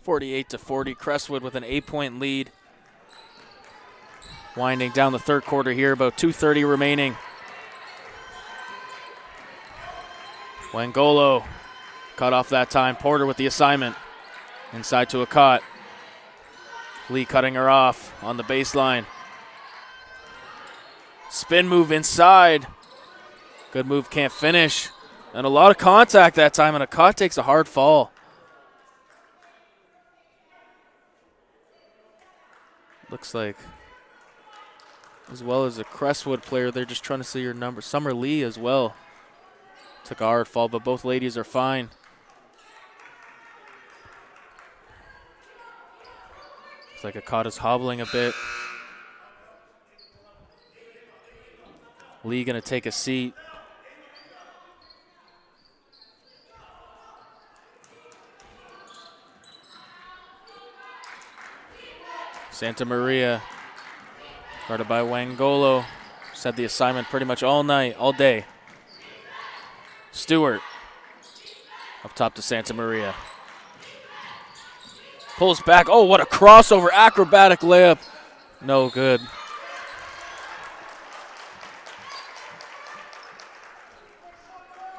(48-40). Crestwood with an 8-point lead. Winding down the third quarter here, about 2:30 remaining. Wangolo cut off that time. Porter with the assignment. Inside to a cot. Lee cutting her off on the baseline. Spin move inside. Good move, can't finish. And a lot of contact that time, and Akot takes a hard fall. Looks like, as well as a Crestwood player, they're just trying to see your number. Summer Lee as well. Took a hard fall, but both ladies are fine. Looks like Akot is hobbling a bit. Lee gonna take a seat. Santa Maria, guarded by Wangolo. Said the assignment pretty much all night, all day. Stewart, up top to Santa Maria. Pulls back, oh, what a crossover, acrobatic layup. No good.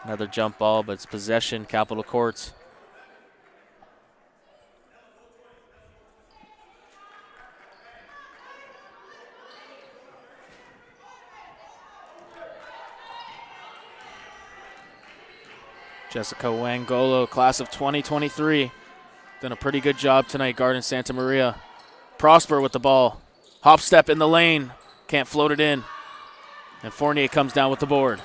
Another jump ball, but it's possession, Capitol Courts. Jessica Wangolo, class of 2023. Done a pretty good job tonight guarding Santa Maria. Prosper with the ball. Hop step in the lane. Can't float it in. And Fournier comes down with the board.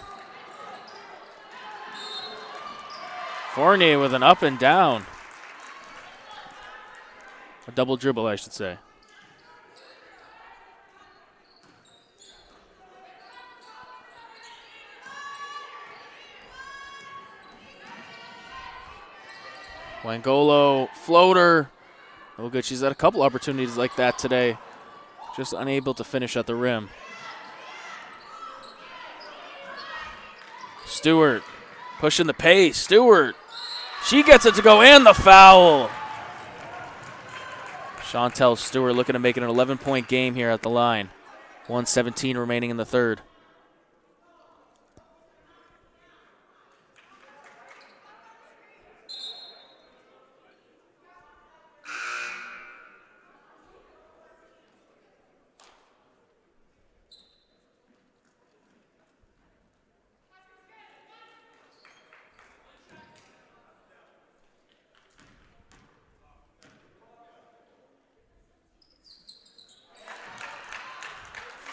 Fournier with an up and down. A double dribble, I should say. Wangolo, floater. Oh, good. She's had a couple opportunities like that today. Just unable to finish at the rim. Stewart pushing the pace. Stewart. She gets it to go, and the foul. Chantel Stewart looking to make it an 11-point game here at the line. 1:17 remaining in the third.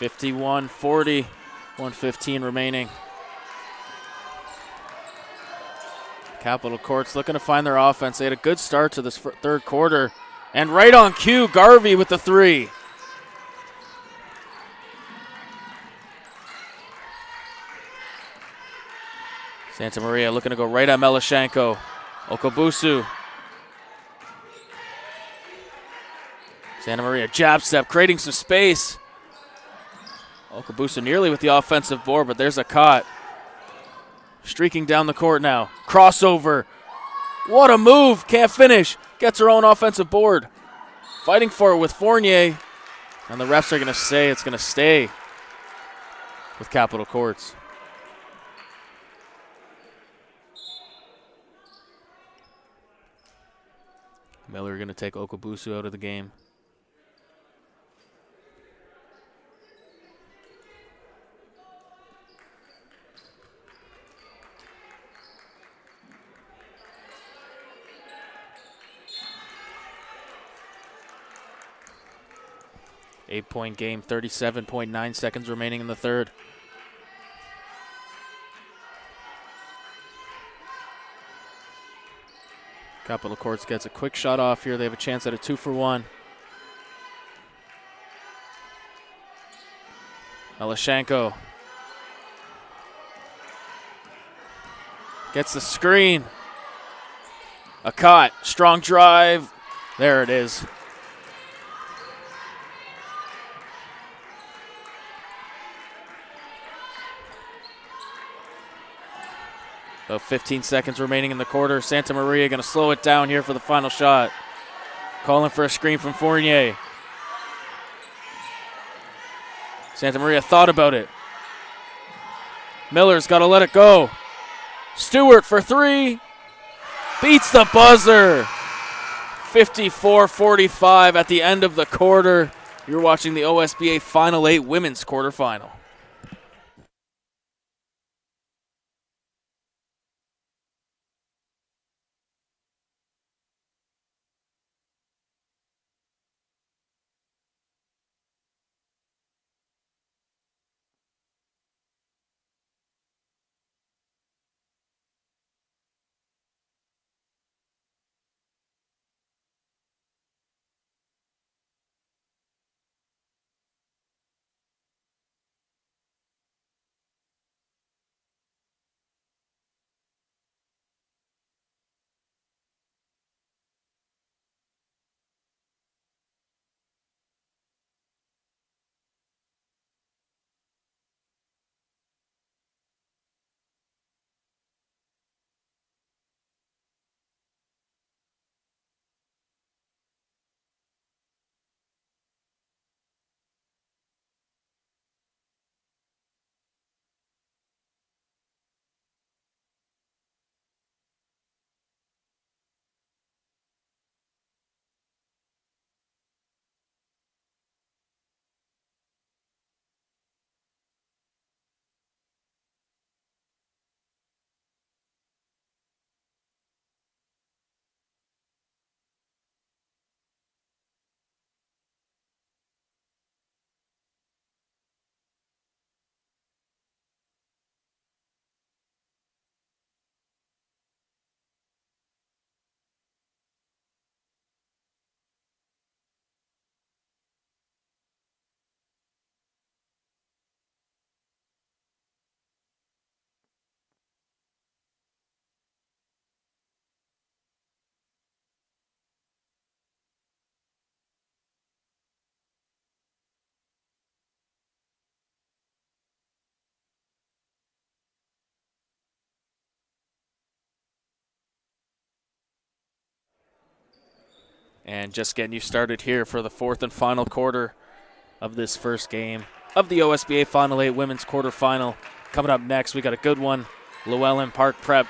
(51-40), 1:15 remaining. Capitol Courts looking to find their offense. They had a good start to this third quarter. And right on cue, Garvey with the three. Santa Maria looking to go right at Melashenko. Okabusu. Santa Maria jab step, creating some space. Okabusu nearly with the offensive board, but there's Akot. Streaking down the court now. Crossover. What a move. Can't finish. Gets her own offensive board. Fighting for it with Fournier. And the refs are going to say it's going to stay with Capitol Courts. Miller going to take Okabusu out of the game. Eight-point game, 37.9 seconds remaining in the third. Capitol Courts gets a quick shot off here. They have a chance at a 2-for-1. Melashenko gets the screen. Akot, strong drive. There it is. About 15 seconds remaining in the quarter. Santa Maria going to slow it down here for the final shot. Calling for a screen from Fournier. Santa Maria thought about it. Miller's got to let it go. Stewart for three. Beats the buzzer. 54-45 at the end of the quarter. You're watching the OSBA Final 8 women's quarterfinal. And just getting you started here for the fourth and final quarter of this first game of the OSBA Final 8 women's quarterfinal. Coming up next, we got a good one. Llewellyn Park Prep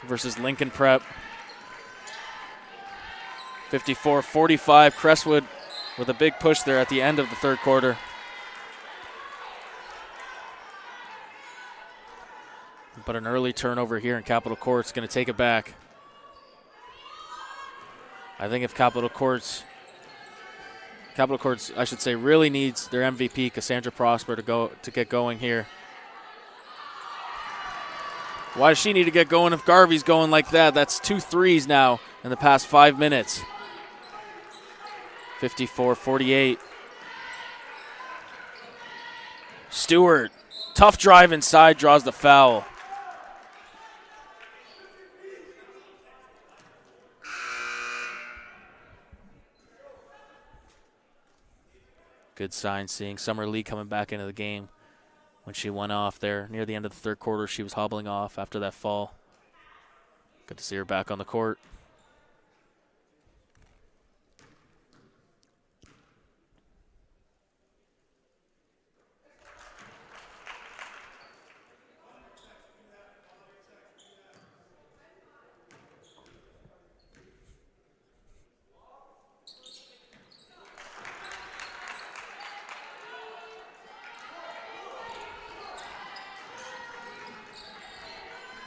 versus Lincoln Prep. 54-45, Crestwood with a big push there at the end of the third quarter. But an early turnover here in Capitol Court's going to take it back. I think if Capitol Courts, I should say, really needs their MVP, Cassandra Prosper, to get going here. Why does she need to get going if Garvey's going like that? That's 2 threes now in the past 5 minutes. 54-48. Stewart, tough drive inside, draws the foul. Good sign seeing Summer Lee coming back into the game. When she went off there near the end of the third quarter, she was hobbling off after that fall. Good to see her back on the court.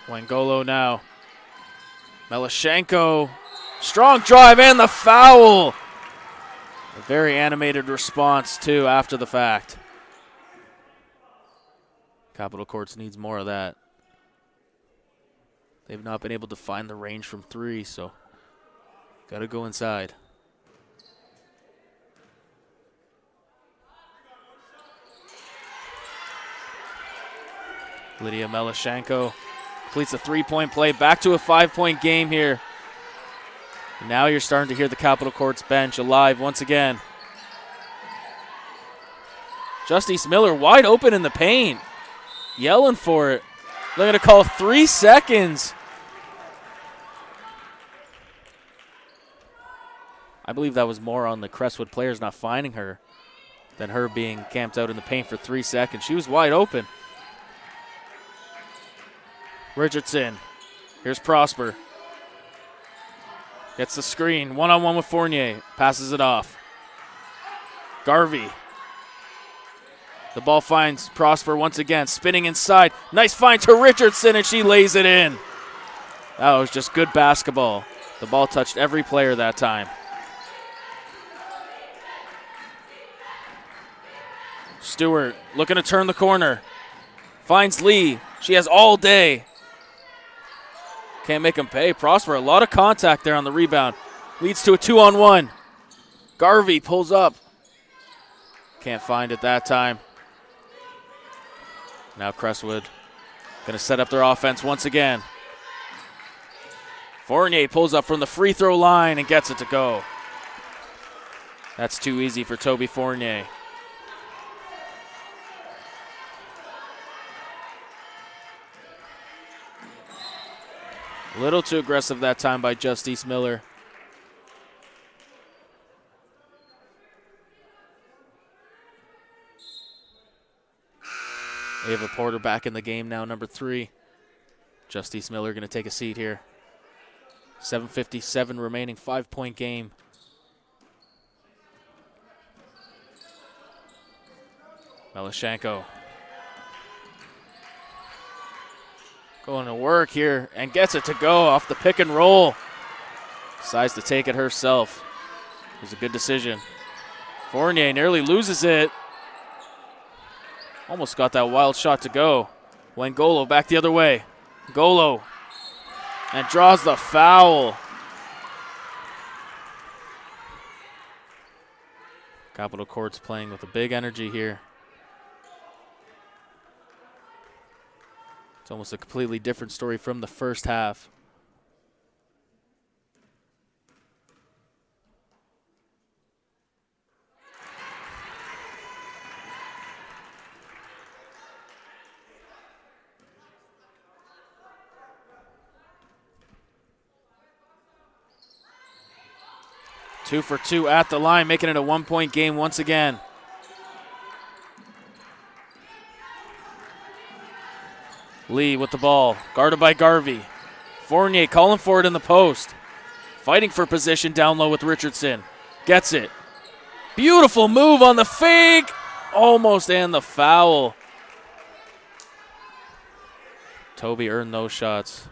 Wangolo now. Melashenko. Strong drive and the foul. A very animated response, too, after the fact. Capitol Courts needs more of that. They've not been able to find the range from 3, so got to go inside. Lydia Melashenko completes a 3-point play. Back to a 5-point game here. And now you're starting to hear the Capitol Courts bench alive once again. Justice Miller wide open in the paint. Yelling for it. They're going to call 3 seconds. I believe that was more on the Crestwood players not finding her than her being camped out in the paint for 3 seconds. She was wide open. Richardson. Here's Prosper. Gets the screen. One-on-one with Fournier. Passes it off. Garvey. The ball finds Prosper once again. Spinning inside. Nice find to Richardson, and she lays it in. That was just good basketball. The ball touched every player that time. Stewart looking to turn the corner. Finds Lee. She has all day. Can't make him pay. Prosper, a lot of contact there on the rebound. Leads to a 2-on-1. Garvey pulls up. Can't find it that time. Now Crestwood going to set up their offense once again. Fournier pulls up from the free throw line and gets it to go. That's too easy for Toby Fournier. A little too aggressive that time by Justice Miller. Ava Porter back in the game now, number 3. Justice Miller going to take a seat here. 7:57 remaining, 5-point game. Melashenko going to work here and gets it to go off the pick and roll. Decides to take it herself. It was a good decision. Fournier nearly loses it. Almost got that wild shot to go. Wangolo back the other way. Golo. And draws the foul. Capitol Court's playing with a big energy here. It's almost a completely different story from the first half. Two for two at the line, making it a 1-point game once again. Lee with the ball, guarded by Garvey. Fournier calling for it in the post. Fighting for position down low with Richardson. Gets it. Beautiful move on the fake. Almost, and the foul. Toby earned those shots.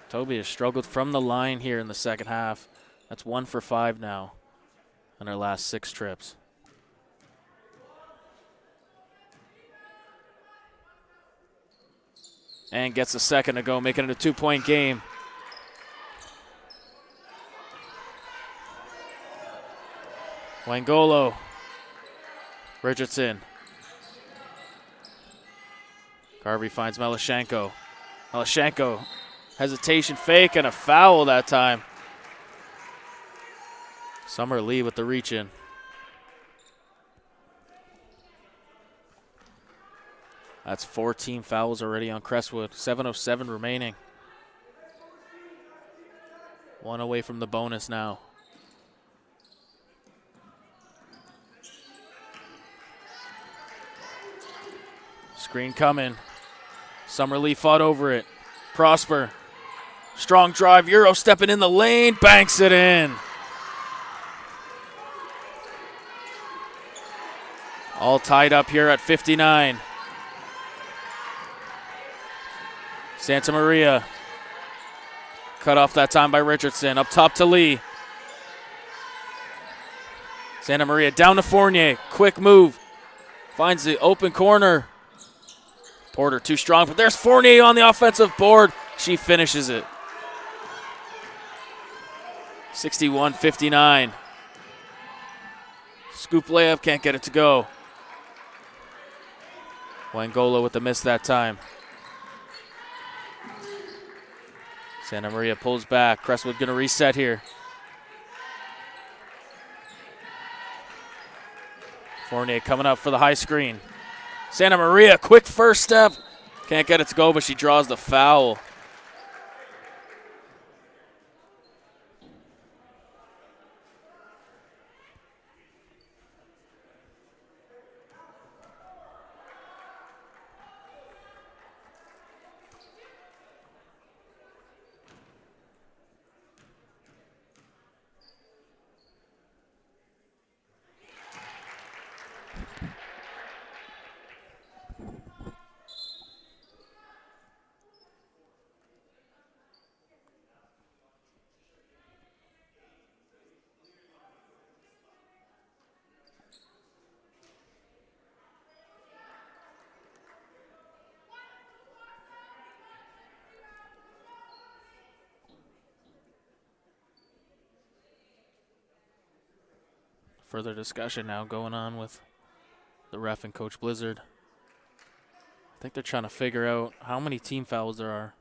Toby has struggled from the line here in the second half. That's 1 for 5 now on her last 6 trips. And gets a second to go, making it a 2-point game. Wangolo. Richardson. Garvey finds Melashenko. Melashenko. Hesitation fake and a foul that time. Summer Lee with the reach in. That's 14 fouls already on Crestwood. 7:07 remaining. 1 away from the bonus now. Screen coming. Summer Lee fought over it. Prosper. Strong drive, Euro stepping in the lane, banks it in. All tied up here at 59. Santa Maria. Cut off that time by Richardson. Up top to Lee. Santa Maria down to Fournier. Quick move. Finds the open corner. Porter too strong, but there's Fournier on the offensive board. She finishes it. 61-59. Scoop layup, can't get it to go. Wangolo with the miss that time. Santa Maria pulls back. Crestwood going to reset here. Fournier coming up for the high screen. Santa Maria, quick first step. Can't get it to go, but she draws the foul. Further discussion now going on with the ref and Coach Blizzard. I think they're trying to figure out how many team fouls there are.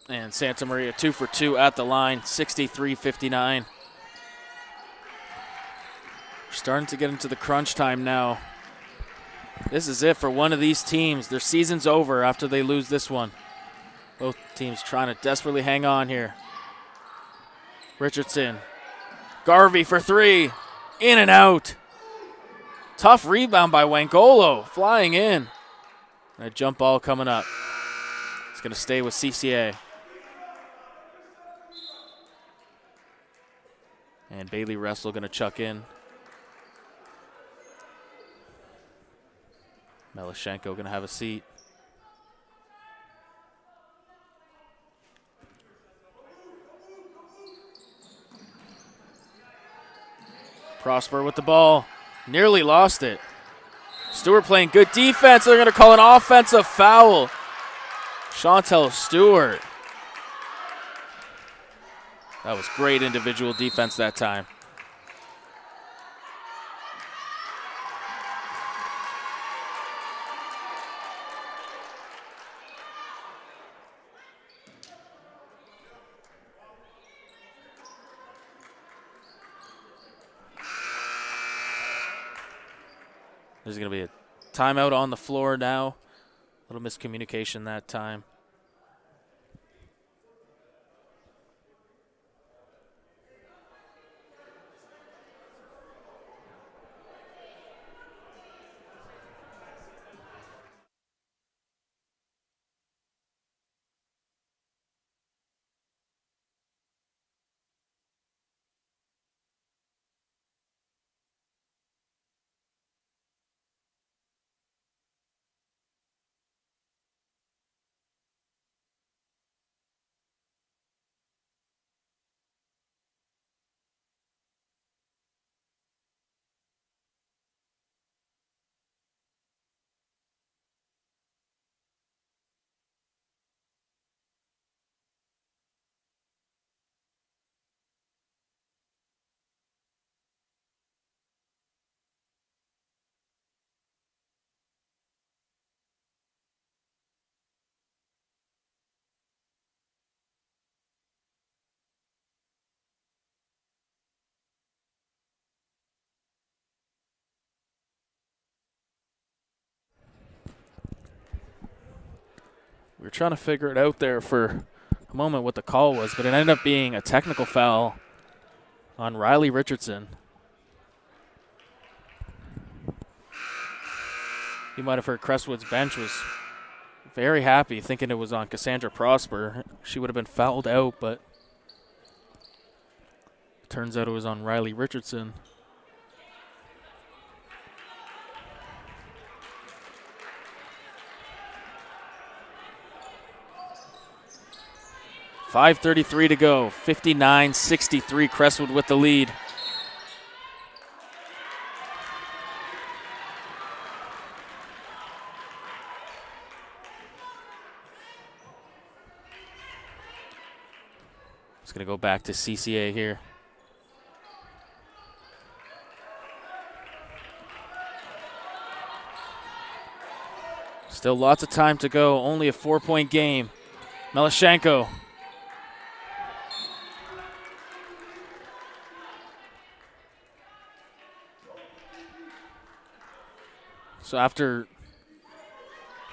And Santa Maria 2 for 2 at the line, 63-59. We're starting to get into the crunch time now. This is it for one of these teams. Their season's over after they lose this one. Both teams trying to desperately hang on here. Richardson. Garvey for 3. In and out. Tough rebound by Wangolo. Flying in. And a jump ball coming up. It's going to stay with CCA. And Bailey Russell going to chuck in. Melashenko going to have a seat. Prosper with the ball. Nearly lost it. Stewart playing good defense. They're going to call an offensive foul. Chantel Stewart. That was great individual defense that time. There's going to be a timeout on the floor now. A little miscommunication that time. We were trying to figure it out there for a moment what the call was, but it ended up being a technical foul on Riley Richardson. You might have heard Crestwood's bench was very happy thinking it was on Cassandra Prosper. She would have been fouled out, but turns out it was on Riley Richardson. .5:33 to go, 59-63, Crestwood with the lead. It's going to go back to CCA here. Still lots of time to go, only a 4-point game. Melashenko. So after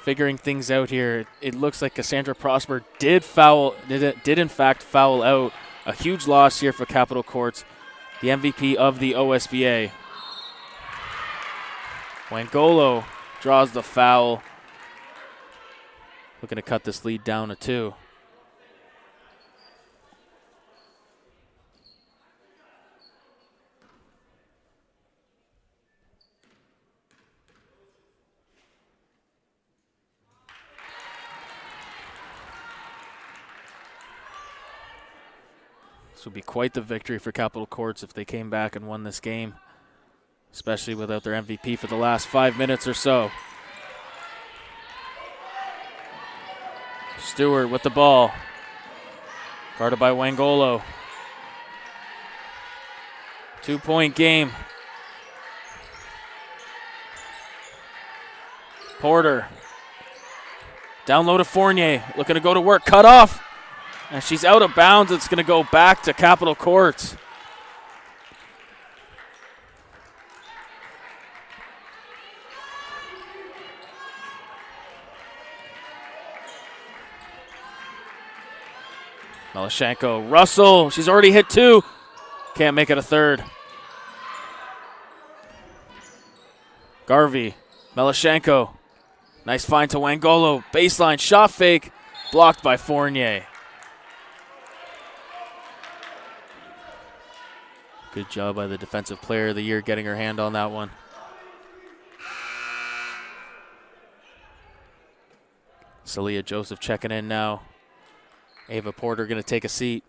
figuring things out here, it looks like Cassandra Prosper did in fact foul out. A huge loss here for Capitol Courts, the MVP of the OSBA. Wangolo draws the foul. Looking to cut this lead down to 2. This would be quite the victory for Capitol Courts if they came back and won this game, especially without their MVP for the last 5 minutes or so. Stewart with the ball. Guarded by Wangolo. 2-point game. Porter. Down low to Fournier. Looking to go to work. Cut off. And she's out of bounds. It's going to go back to Capitol Courts. Melashenko. Russell. She's already hit 2. Can't make it a third. Garvey. Melashenko. Nice find to Wangolo. Baseline shot fake. Blocked by Fournier. Good job by the Defensive Player of the Year getting her hand on that one. Celia Joseph checking in now. Ava Porter going to take a seat.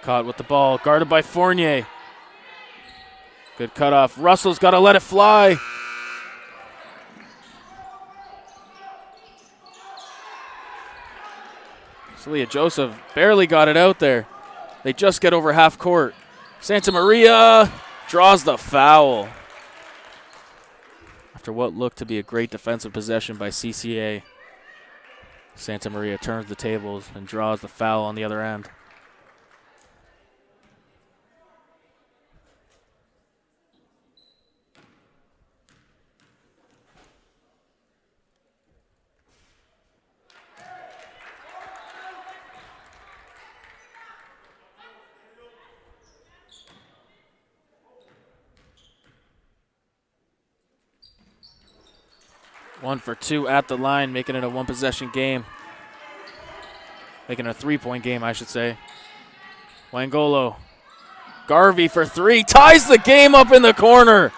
Caught with the ball, guarded by Fournier. Good cutoff. Russell's got to let it fly. Celia Joseph barely got it out there. They just get over half court. Santa Maria draws the foul. After what looked to be a great defensive possession by CCA, Santa Maria turns the tables and draws the foul on the other end. One for 2 at the line, making it a one-possession game. Making it a 3-point game, I should say. Wangolo. Garvey for 3. Ties the game up in the corner.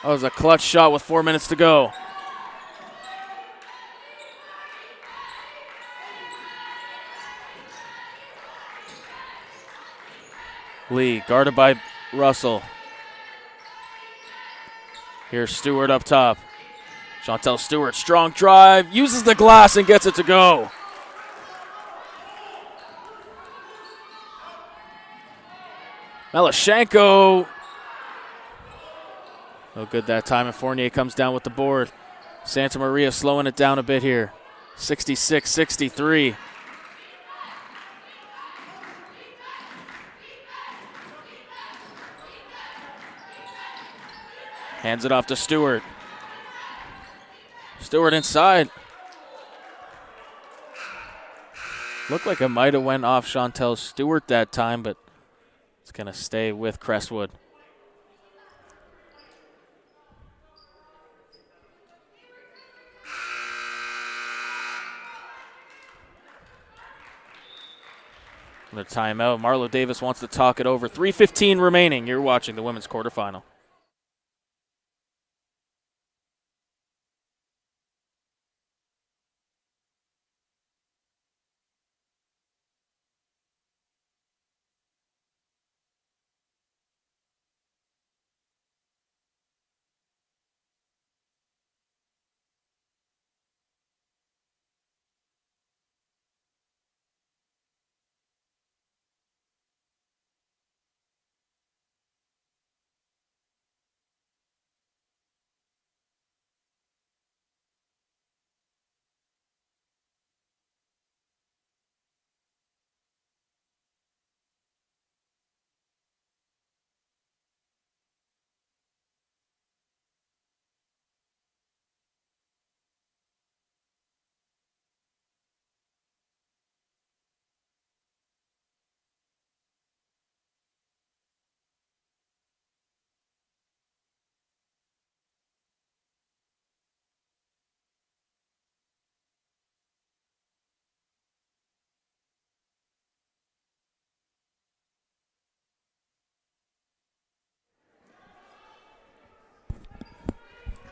That was a clutch shot with 4 minutes to go. Lee, guarded by Russell. Here's Stewart up top. Chantel Stewart, strong drive, uses the glass and gets it to go. Melashenko. No good that time, and Fournier comes down with the board. Santa Maria slowing it down a bit here. 66-63. Hands it off to Stewart. Stewart inside. Looked like it might have went off Chantel Stewart that time, but it's going to stay with Crestwood. Another timeout. Marlo Davis wants to talk it over. 3:15 remaining. You're watching the women's quarterfinal.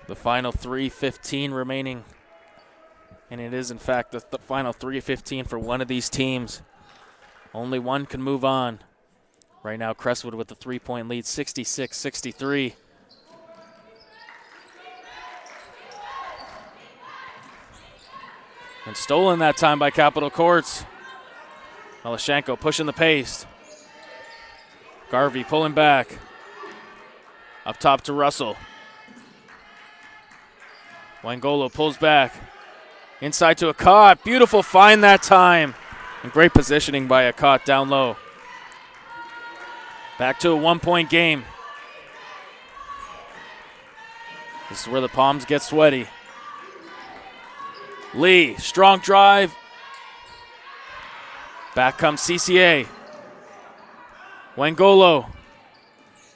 The final 3:15 remaining. And it is, in fact, the final 3:15 for one of these teams. Only one can move on. Right now, Crestwood with the 3-point lead, 66-63. And stolen that time by Capital Courts. Melashenko pushing the pace. Garvey pulling back. Up top to Russell. Wangolo pulls back. Inside to Akot. Beautiful find that time. And great positioning by Akot down low. Back to a 1-point game. This is where the palms get sweaty. Lee, strong drive. Back comes CCA. Wangolo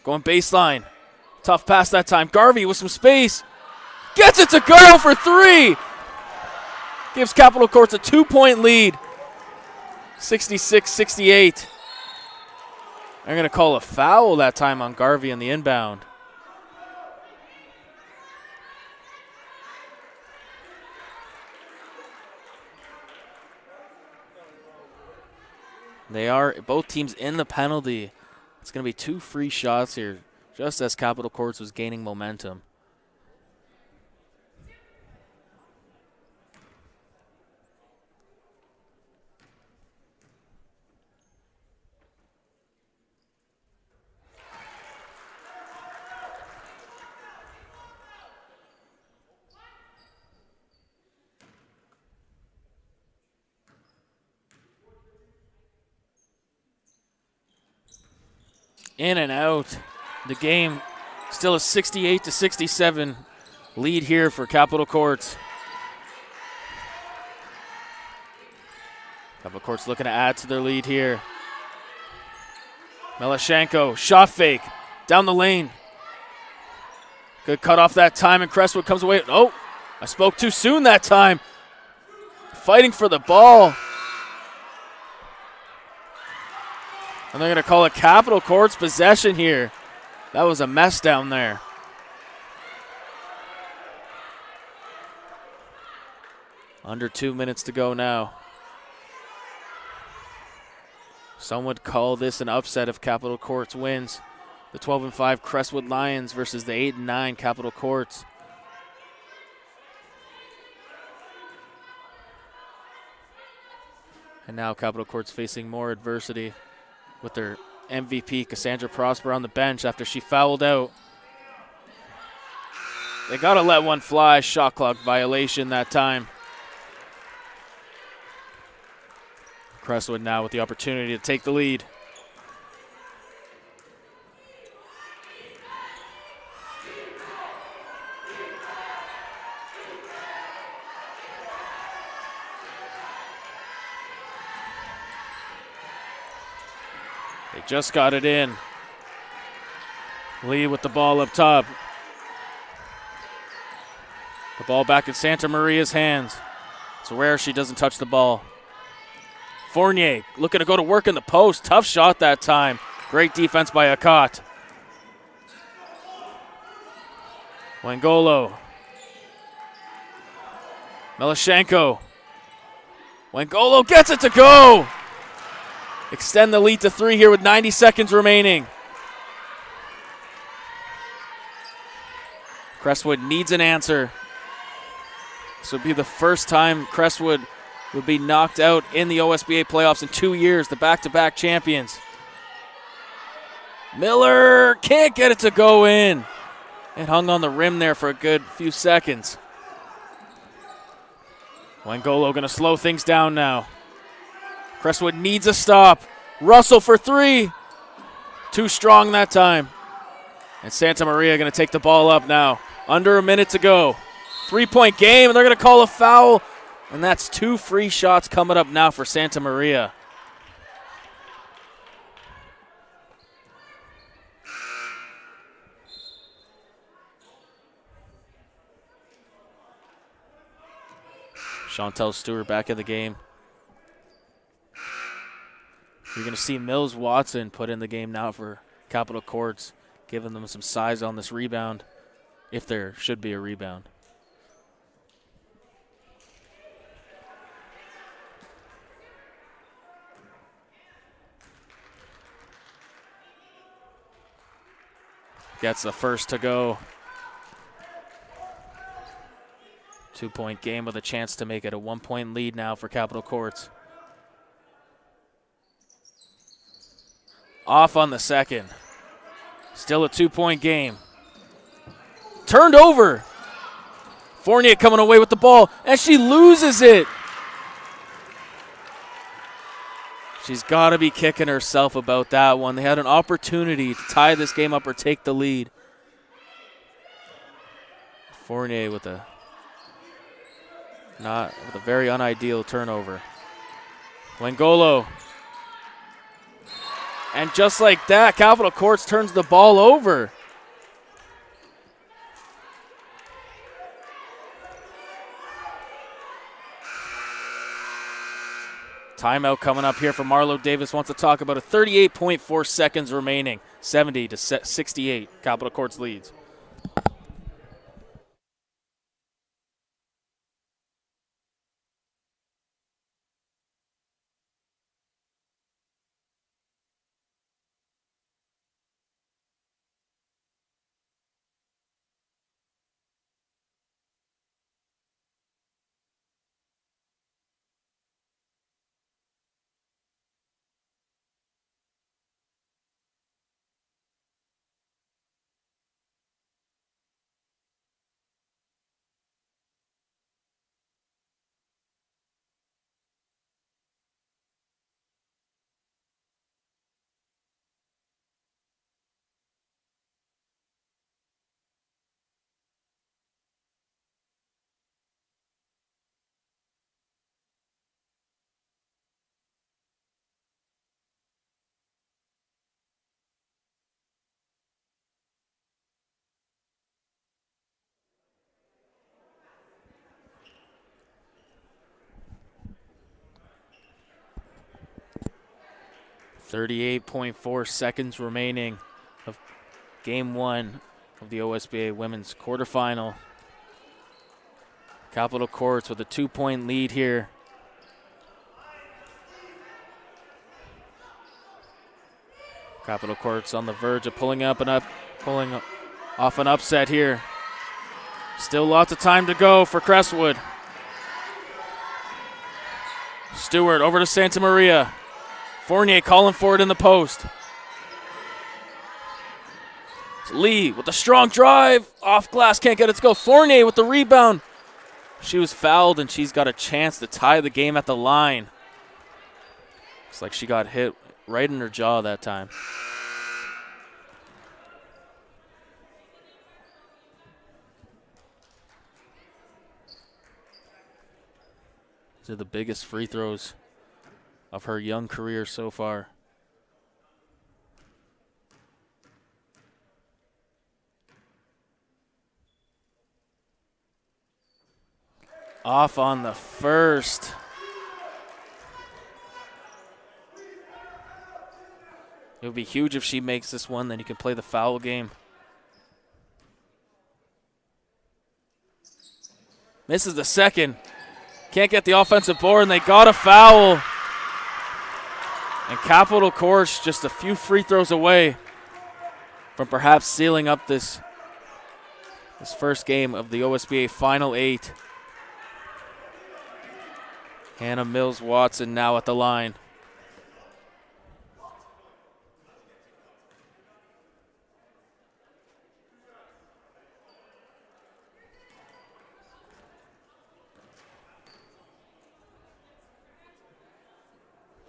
going baseline. Tough pass that time. Garvey with some space. Gets it to go for three. Gives Capital Courts a 2-point lead. 66-68. They're going to call a foul that time on Garvey on the inbound. They are both teams in the penalty. It's going to be 2 free shots here, just as Capital Courts was gaining momentum. In and out. The game still a 68-67 lead here for Capital Courts. Capital Courts looking to add to their lead here. Melashenko, shot fake, down the lane. Good cut off that time, and Crestwood comes away. Oh, I spoke too soon that time. Fighting for the ball. And they're going to call it Capital Courts possession here. That was a mess down there. Under 2 minutes to go now. Some would call this an upset if Capital Courts wins. The 12-5 Crestwood Lions versus the 8-9 Capital Courts. And now Capital Courts facing more adversity with their MVP, Cassandra Prosper, on the bench after she fouled out. They got to let one fly. Shot clock violation that time. Crestwood now with the opportunity to take the lead. They just got it in. Lee with the ball up top. The ball back in Santa Maria's hands. It's rare she doesn't touch the ball. Fournier looking to go to work in the post. Tough shot that time. Great defense by Akot. Wangolo. Melashenko. Wangolo gets it to go. Extend the lead to 3 here with 90 seconds remaining. Crestwood needs an answer. This would be the first time Crestwood would be knocked out in the OSBA playoffs in 2 years, the back-to-back champions. Miller can't get it to go in. It hung on the rim there for a good few seconds. Wangolo going to slow things down now. Crestwood needs a stop. Russell for 3. Too strong that time. And Santa Maria going to take the ball up now. Under a minute to go. 3-point game, and they're going to call a foul. And that's 2 free shots coming up now for Santa Maria. Chantel Stewart back in the game. You're going to see Mills Watson put in the game now for Capital Courts, giving them some size on this rebound, if there should be a rebound. Gets the first to go. 2-point game with a chance to make it a 1-point lead now for Capital Courts. Off on the second. Still a 2-point game. Turned over. Fournier coming away with the ball, and she loses it. She's got to be kicking herself about that one. They had an opportunity to tie this game up or take the lead. Fournier with a very unideal turnover. Wangolo. And just like that, Capital Courts turns the ball over. Timeout coming up here for Marlo Davis. Wants to talk about a 38.4 seconds remaining. 70-68. Capital Courts leads. .4 seconds remaining of game one of the OSBA women's quarterfinal. Capital Courts with a 2-point lead here. Capital Courts on the verge of pulling off an upset here. Still lots of time to go for Crestwood. Stewart over to Santa Maria. Fournier calling for it in the post. Lee with a strong drive. Off glass, can't get it to go. Fournier with the rebound. She was fouled, and she's got a chance to tie the game at the line. Looks like she got hit right in her jaw that time. These are the biggest free throws of her young career so far. Off on the first. It would be huge if she makes this one, then you can play the foul game. Misses the second. Can't get the offensive board, and they got a foul. And Capital Courts just a few free throws away from perhaps sealing up this first game of the OSBA Final 8. Hannah Mills-Watson now at the line.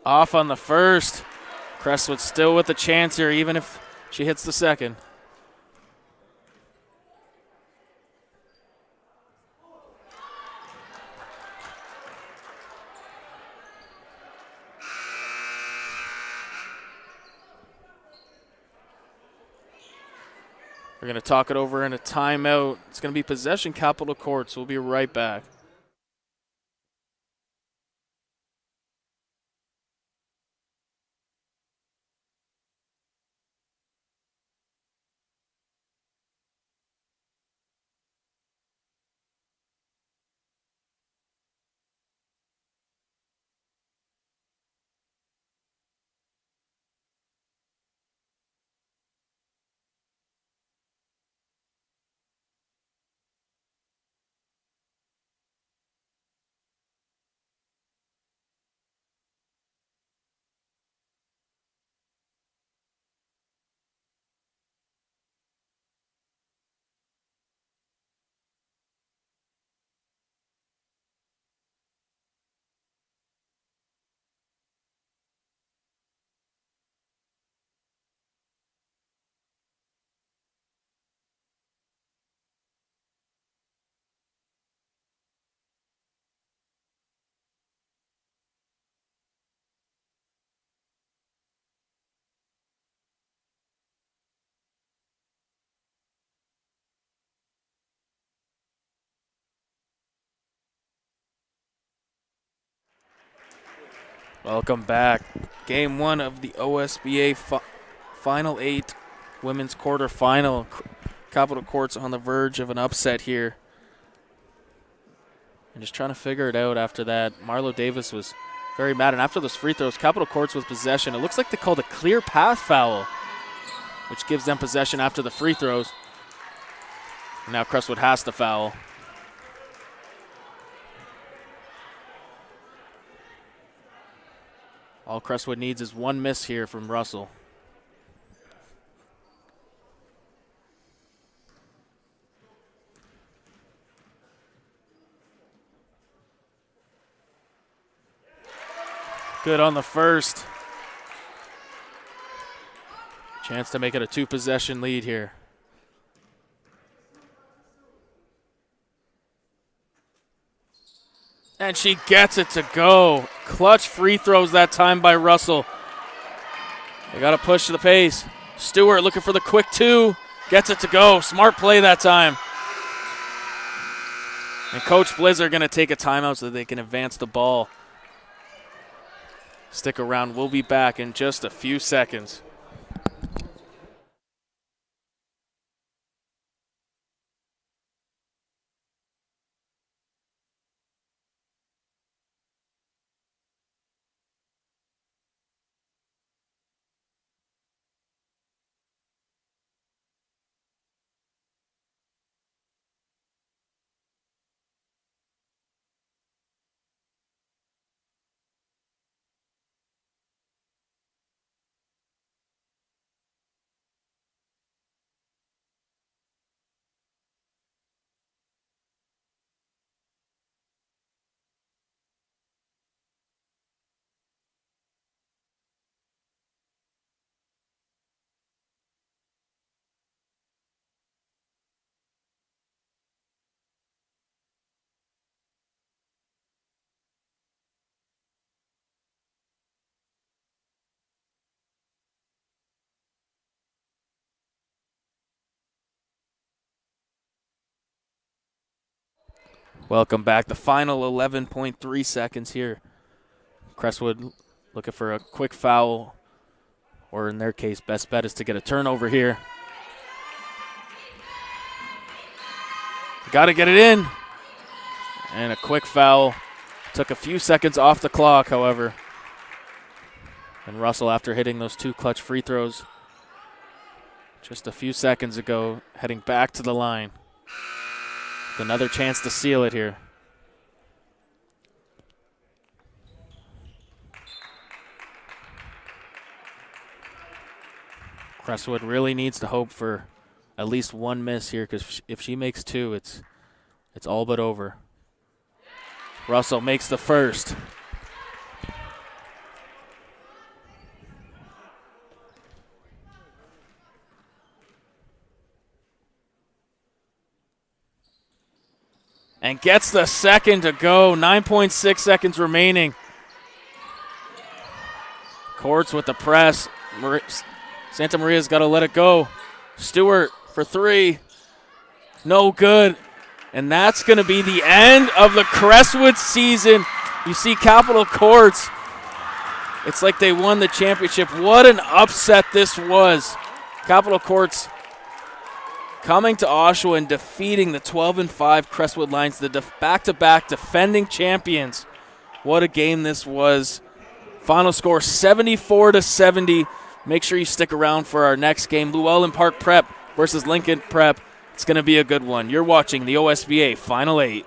Off on the first. Crestwood still with the chance here, even if she hits the second. We're going to talk it over in a timeout. It's going to be possession Capital Courts. We'll be right back. Welcome back. Game 1 of the OSBA Final 8 Women's Quarterfinal. Capitol Courts on the verge of an upset here. And just trying to figure it out after that. Marlo Davis was very mad. And after those free throws, Capitol Courts with possession. It looks like they called a clear path foul, which gives them possession after the free throws. And now Crestwood has the foul. All Crestwood needs is one miss here from Russell. Good on the first. Chance to make it a 2-possession lead here. And she gets it to go. Clutch free throws that time by Russell. They got to push the pace. Stewart looking for the quick 2. Gets it to go. Smart play that time. And Coach Blizzard going to take a timeout so that they can advance the ball. Stick around. We'll be back in just a few seconds. Welcome back. The final 11.3 seconds here. Crestwood looking for a quick foul, or in their case, best bet is to get a turnover here. Got to get it in. And a quick foul. Took a few seconds off the clock, however. And Russell, after hitting those 2 clutch free throws just a few seconds ago, heading back to the line. Another chance to seal it here. Crestwood really needs to hope for at least one miss here, because if she makes 2, it's all but over. Russell makes the first. And gets the second to go. 9.6 seconds remaining. Courts with the press. Santa Maria's got to let it go. Stewart for 3. No good. And that's going to be the end of the Crestwood season. You see Capitol Courts. It's like they won the championship. What an upset this was. Capitol Courts coming to Oshawa and defeating the 12-5 Crestwood Lions, the back-to-back defending champions. What a game this was. Final score 74-70. Make sure you stick around for our next game, Llewellyn Park Prep versus Lincoln Prep. It's going to be a good one. You're watching the OSBA Final 8.